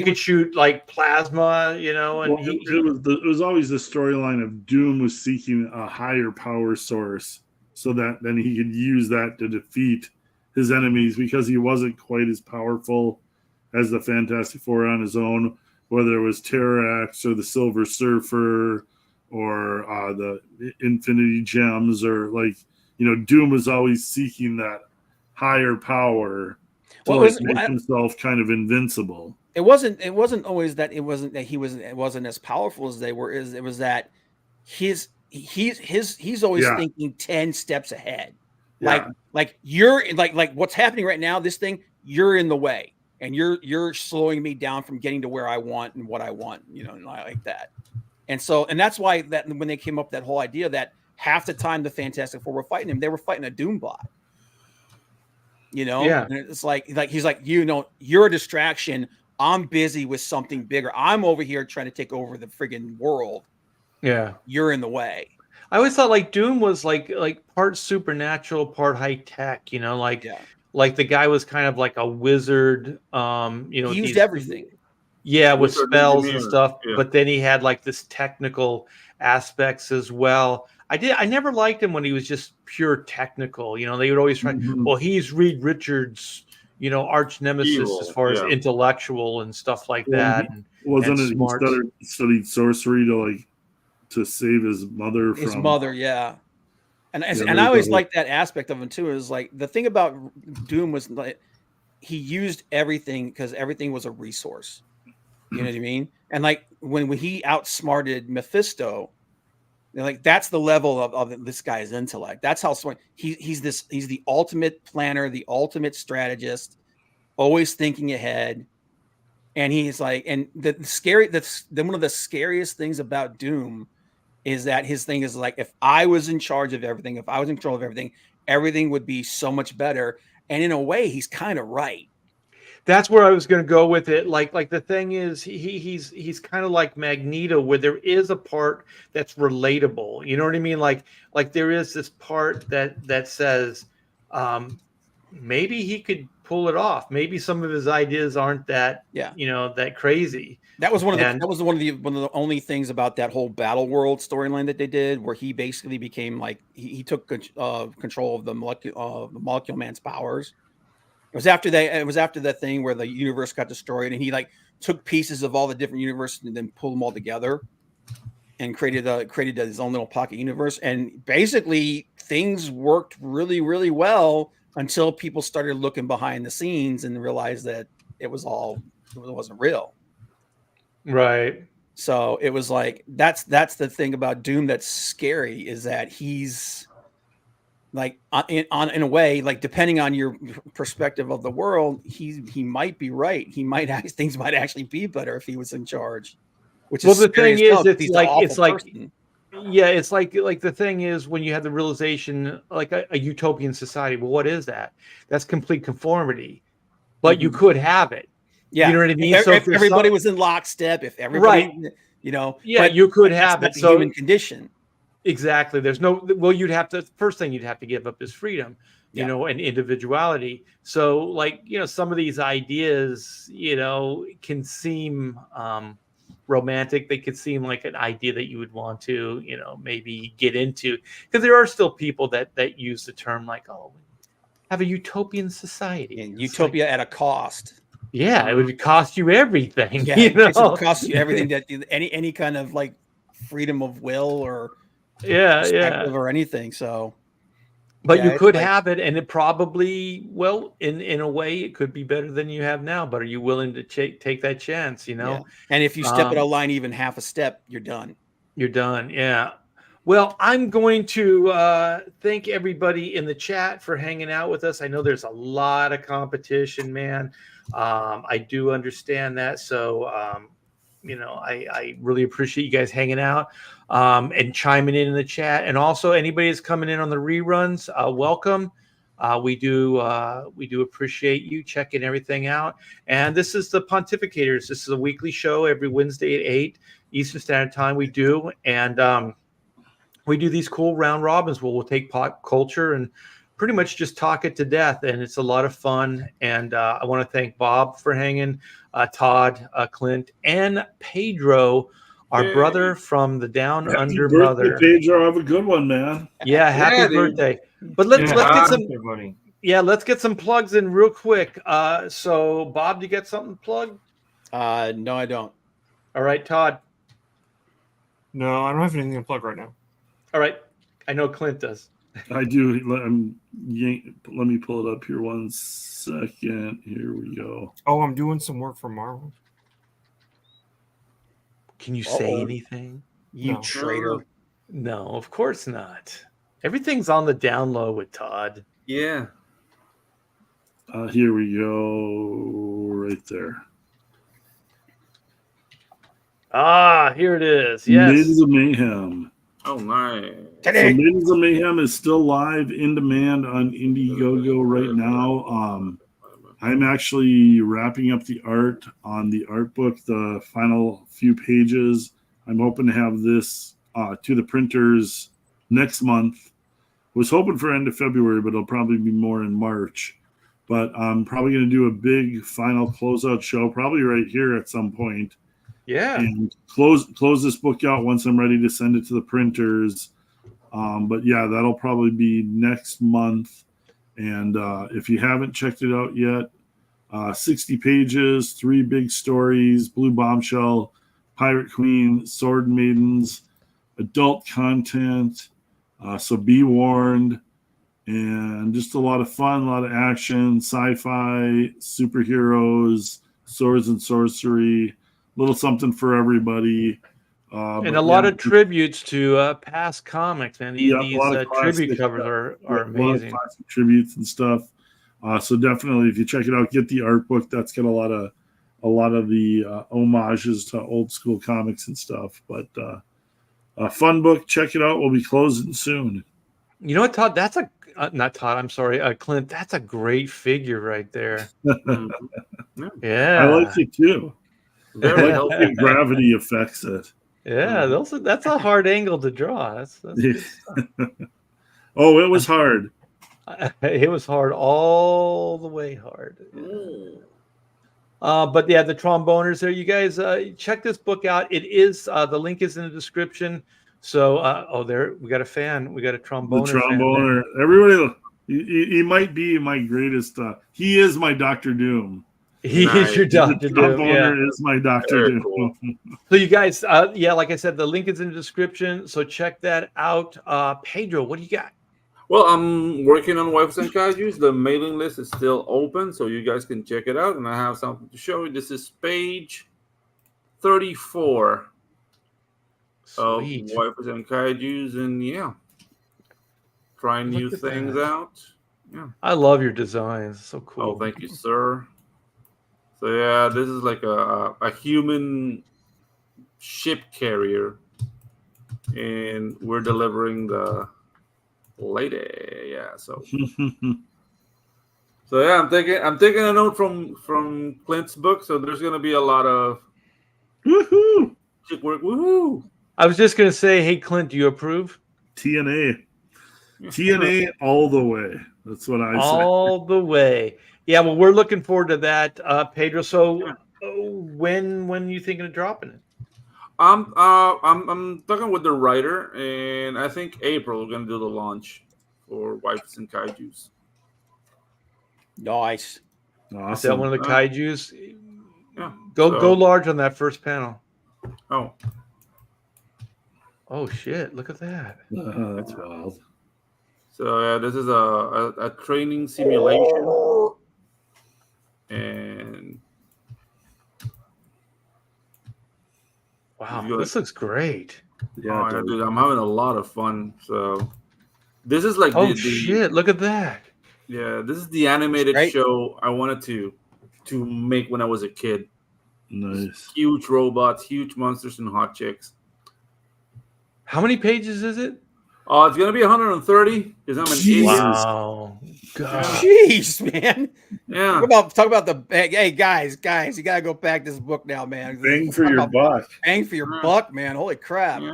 could shoot like plasma, you know, and Well, it was always the storyline of Doom was seeking a higher power source so that then he could use that to defeat his enemies because he wasn't quite as powerful as the Fantastic Four on his own, whether it was Terrax or the Silver Surfer or the Infinity Gems or Doom was always seeking that higher power to make himself kind of invincible. It wasn't always that it wasn't as powerful as they were. It was that he's always thinking 10 steps ahead. Yeah. Like you're like what's happening right now, this thing, you're in the way and you're slowing me down from getting to where I want and what I want, like that. And that's why that when they came up with that whole idea that half the time the Fantastic Four were fighting him, they were fighting a Doom bot. Yeah. And it's like he's like, you're a distraction. I'm busy with something bigger. I'm over here trying to take over the friggin' world. yeah. You're in the way. I always thought like Doom was like part supernatural, part high tech. Like the guy was kind of like a wizard. He used everything. Yeah, with Wizard spells and engineer, stuff. yeah. But then he had like this technical aspects as well. I never liked him when he was just pure technical. They would always try. Mhm. Well, he's Reed Richards, arch nemesis Evil, as far as yeah. intellectual and stuff like Well, that. Wasn't And it smart. he studied sorcery to save his mother from His mother, yeah. And Yeah, and I always there's a- liked that aspect of him too. Is like the thing about Doom was like he used everything because everything was a resource. You know what I mean? And like when he outsmarted Mephisto, like that's the level of this guy's intellect. That's how smart he's the ultimate planner, the ultimate strategist, always thinking ahead. And he's like, and one of the scariest things about Doom is that his thing is like, if I was in charge of everything, if I was in control of everything, everything would be so much better. And in a way, he's kind of right. That's where I was going to go with it. Like the thing is, he's kind of like Magneto, where there is a part that's relatable. You know what I mean? Like there is this part that says, maybe he could pull it off. Maybe some of his ideas aren't that that crazy. That was one of the only things about that whole Battle World storyline that they did, where he basically became like he took control of the Molecule Man's powers. It was after that thing where the universe got destroyed, and he like took pieces of all the different universes and then pulled them all together and created his own little pocket universe. And basically things worked really, really well until people started looking behind the scenes and realized that it wasn't real. Right. So it was like, that's the thing about Doom that's scary, is that he's like in a way, like depending on your perspective of the world, he might be right. Things might actually be better if he was in charge. Which is the thing is, yeah, it's like the thing is, when you have the realization, like a utopian society, well, what is that? That's complete conformity, but you could have it. Yeah, you know what I mean. If everybody was in lockstep, if everybody, right, you could have it. So human condition. Exactly. You'd have to, first thing you'd have to give up is freedom, and individuality. So like, some of these ideas, can seem romantic. They could seem like an idea that you would want to, maybe get into, because there are still people that use the term like, oh, have a utopian society. And utopia at a cost. Yeah, it would cost you everything. Yeah, it would cost you everything, that any kind of like freedom of will or or anything. So, but you could have it, and it probably, in a way, it could be better than you have now. But are you willing to take that chance? Yeah. And if you step out of line even half a step, you're done. You're done. Yeah. Well, I'm going to thank everybody in the chat for hanging out with us. I know there's a lot of competition, man. I do understand that. So, I really appreciate you guys hanging out and chiming in the chat. And also, anybody that's coming in on the reruns, welcome. We do appreciate you checking everything out. And this is the Pontificators. This is a weekly show every Wednesday at 8 Eastern Standard Time. We do. And we do these cool round robins where we'll take pop culture and pretty much just talk it to death. And it's a lot of fun. And I want to thank Bob for hanging, Todd, Clint, and Pedro, our brother from the Down Under Mother. Pedro, have a good one, man. Yeah, happy birthday. But let's get some plugs in real quick. So Bob, do you get something plugged? No, I don't. All right, Todd. No, I don't have anything to plug right now. All right. I know Clint does. I do. Let me pull it up here 1 second. Here we go. Oh, I'm doing some work for Marvel. Can you say anything? You traitor. No, of course not. Everything's on the down low with Todd. Yeah. Here we go. Right there. Here it is. Yes. Maidens of Mayhem. Oh, nice. So Maidens of Mayhem is still live in demand on Indiegogo right now. I'm actually wrapping up the art on the art book, the final few pages. I'm hoping to have this to the printers next month. Was hoping for end of February, but it'll probably be more in March. But I'm probably going to do a big final closeout show, probably right here at some point. Yeah. And close this book out once I'm ready to send it to the printers. But yeah, that'll probably be next month. And if you haven't checked it out yet, 60 pages, 3 big stories, Blue Bombshell, Pirate Queen, Sword Maidens, adult content. So be warned. And just a lot of fun, a lot of action, sci-fi, superheroes, swords and sorcery, little something for everybody. And a lot of tributes to past comics, man. These tribute covers are amazing. A lot of classic tributes and stuff. So definitely, if you check it out, get the art book. That's got a lot of a lot of the homages to old school comics and stuff. But a fun book. Check it out. We'll be closing soon. You know what, Todd? That's a not Todd. I'm sorry, Clint. That's a great figure right there. Mhm. Yeah, I like it too. I Very like healthy. the gravity affects it. yeah. That's a hard angle to draw. That's good stuff. Oh, it was hard. It was hard, all the way hard. Mm. But yeah, the tromboners there. You guys check this book out. It is the link is in the description. So there we got a fan. We got a The tromboner. tromboner. Everybody, he might be my greatest. He is my Doctor Doom. He Nice. is your Doctor The Doom. Yeah. tromboner is my Doctor Very Doom. cool. So you guys, yeah, like I said, the link is in the description. So check that out. Pedro, what do you got? Well, I'm working on Waifus and Kaijus. The mailing list is still open, so you guys can check it out. And I have something to show you. This is page 34 of Sweet. Waifus and Kaijus, and yeah, trying new Look at things that. out. Yeah. I love your designs. So cool. Oh, thank you, sir. So yeah, this is like a human ship carrier, and we're delivering the lady. Yeah. So yeah, I'm taking a note from Clint's book. So there's gonna be a lot of Woohoo! chick work. Woohoo! I was just gonna say, hey Clint, do you approve? TNA. TNA all the way. That's what I say. All the way. Yeah, well, we're looking forward to that, Pedro. So when you thinking of dropping it? I'm talking with the writer, and I think April we're gonna do the launch for Waifus and Kaijus. Nice. Awesome. Is that one of the kaijus? Yeah. Go large on that first panel. Oh, Oh shit! Look at that. That's wild. so yeah, this is a training simulation, and Wow, Good. this looks great. Yeah, oh, dude, I'm having a lot of fun. So this is like Oh the shit! Look at that. yeah, this is the animated Great. show I wanted to make when I was a kid. nice. Huge robots, huge monsters, and hot chicks. How many pages is it? It's gonna be 130 because I'm an Jesus. idiot. Wow. God. Jeez, man. Yeah, Talk about the hey guys, you gotta go back this book now, man. Bang for Talk your about buck. Bang for your Yeah. buck, man. Holy crap. yeah.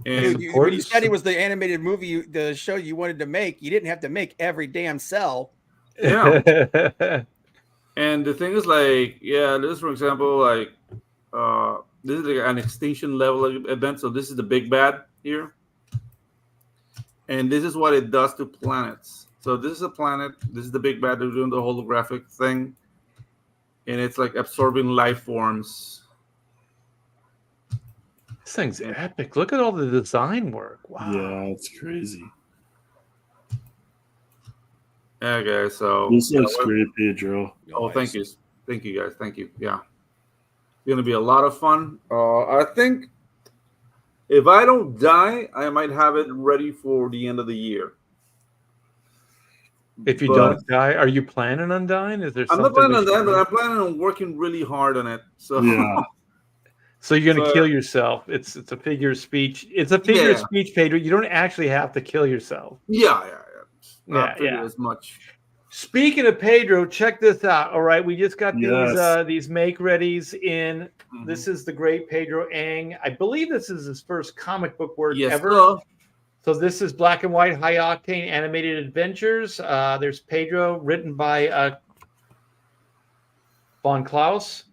Dude, And when you said it was the animated movie, the show you wanted to make, you didn't have to make every damn cell. yeah. And the thing is, like, yeah, this, for example, like, this is like an extinction level event. So this is the big bad here, and this is what it does to planets. So this is a planet. This is the big bad. They're doing the holographic thing, and it's like absorbing life forms. This thing's epic. Look at all the design work. Wow. Yeah, it's crazy. Okay, so This looks yeah, great, Pedro. oh, thank you guys, thank you. Yeah, it's gonna be a lot of fun. I think if I don't die, I might have it ready for the end of the year. If you But don't die, are you planning on dying? Is there I'm something? not planning we on that, should but know? I'm planning on working really hard on it. So Yeah. So you're gonna So- kill yourself. It's a figure of speech. It's a figure of Yeah. speech, Pedro. You don't actually have to kill yourself. yeah. Yeah, I figured yeah. as much. Speaking of Pedro, check this out. All right, we just got Yes. these make readies in. Mhm. This is the great Pedro Ang. I believe this is his first comic book work Yes, ever. sir. So this is black and white, high octane animated adventures. There's Pedro, written by Von Klaus.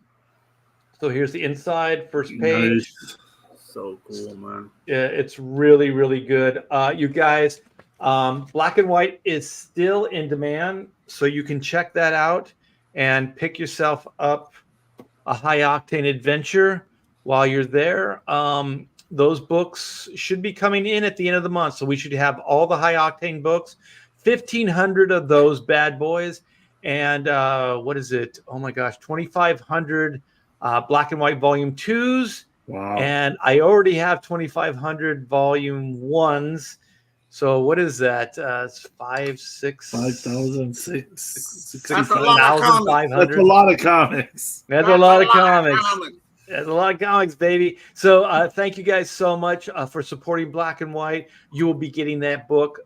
So here's the inside, first page. Nice. So cool, man. Yeah, it's really, really good. You guys, black and white is still in demand, so you can check that out and pick yourself up a high octane adventure while you're there. Those books should be coming in at the end of the month, so we should have all the high octane books, 1,500 of those bad boys, and what is it? Oh my gosh, 2,500 black and white volume 2s. Wow. And I already have 2,500 volume 1s. So what is that? It's 5,006. That's a lot of comics. That's a lot of comics. That's a lot of comics. There's a lot of comics, baby. So thank you guys so much for supporting Black and White. You will be getting that book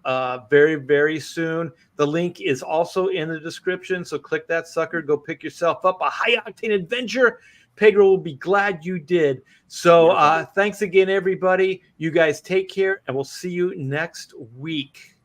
very, very soon. The link is also in the description. So click that sucker. Go pick yourself up a high-octane adventure. Pedro will be glad you did. So thanks again, everybody. You guys take care, and we'll see you next week.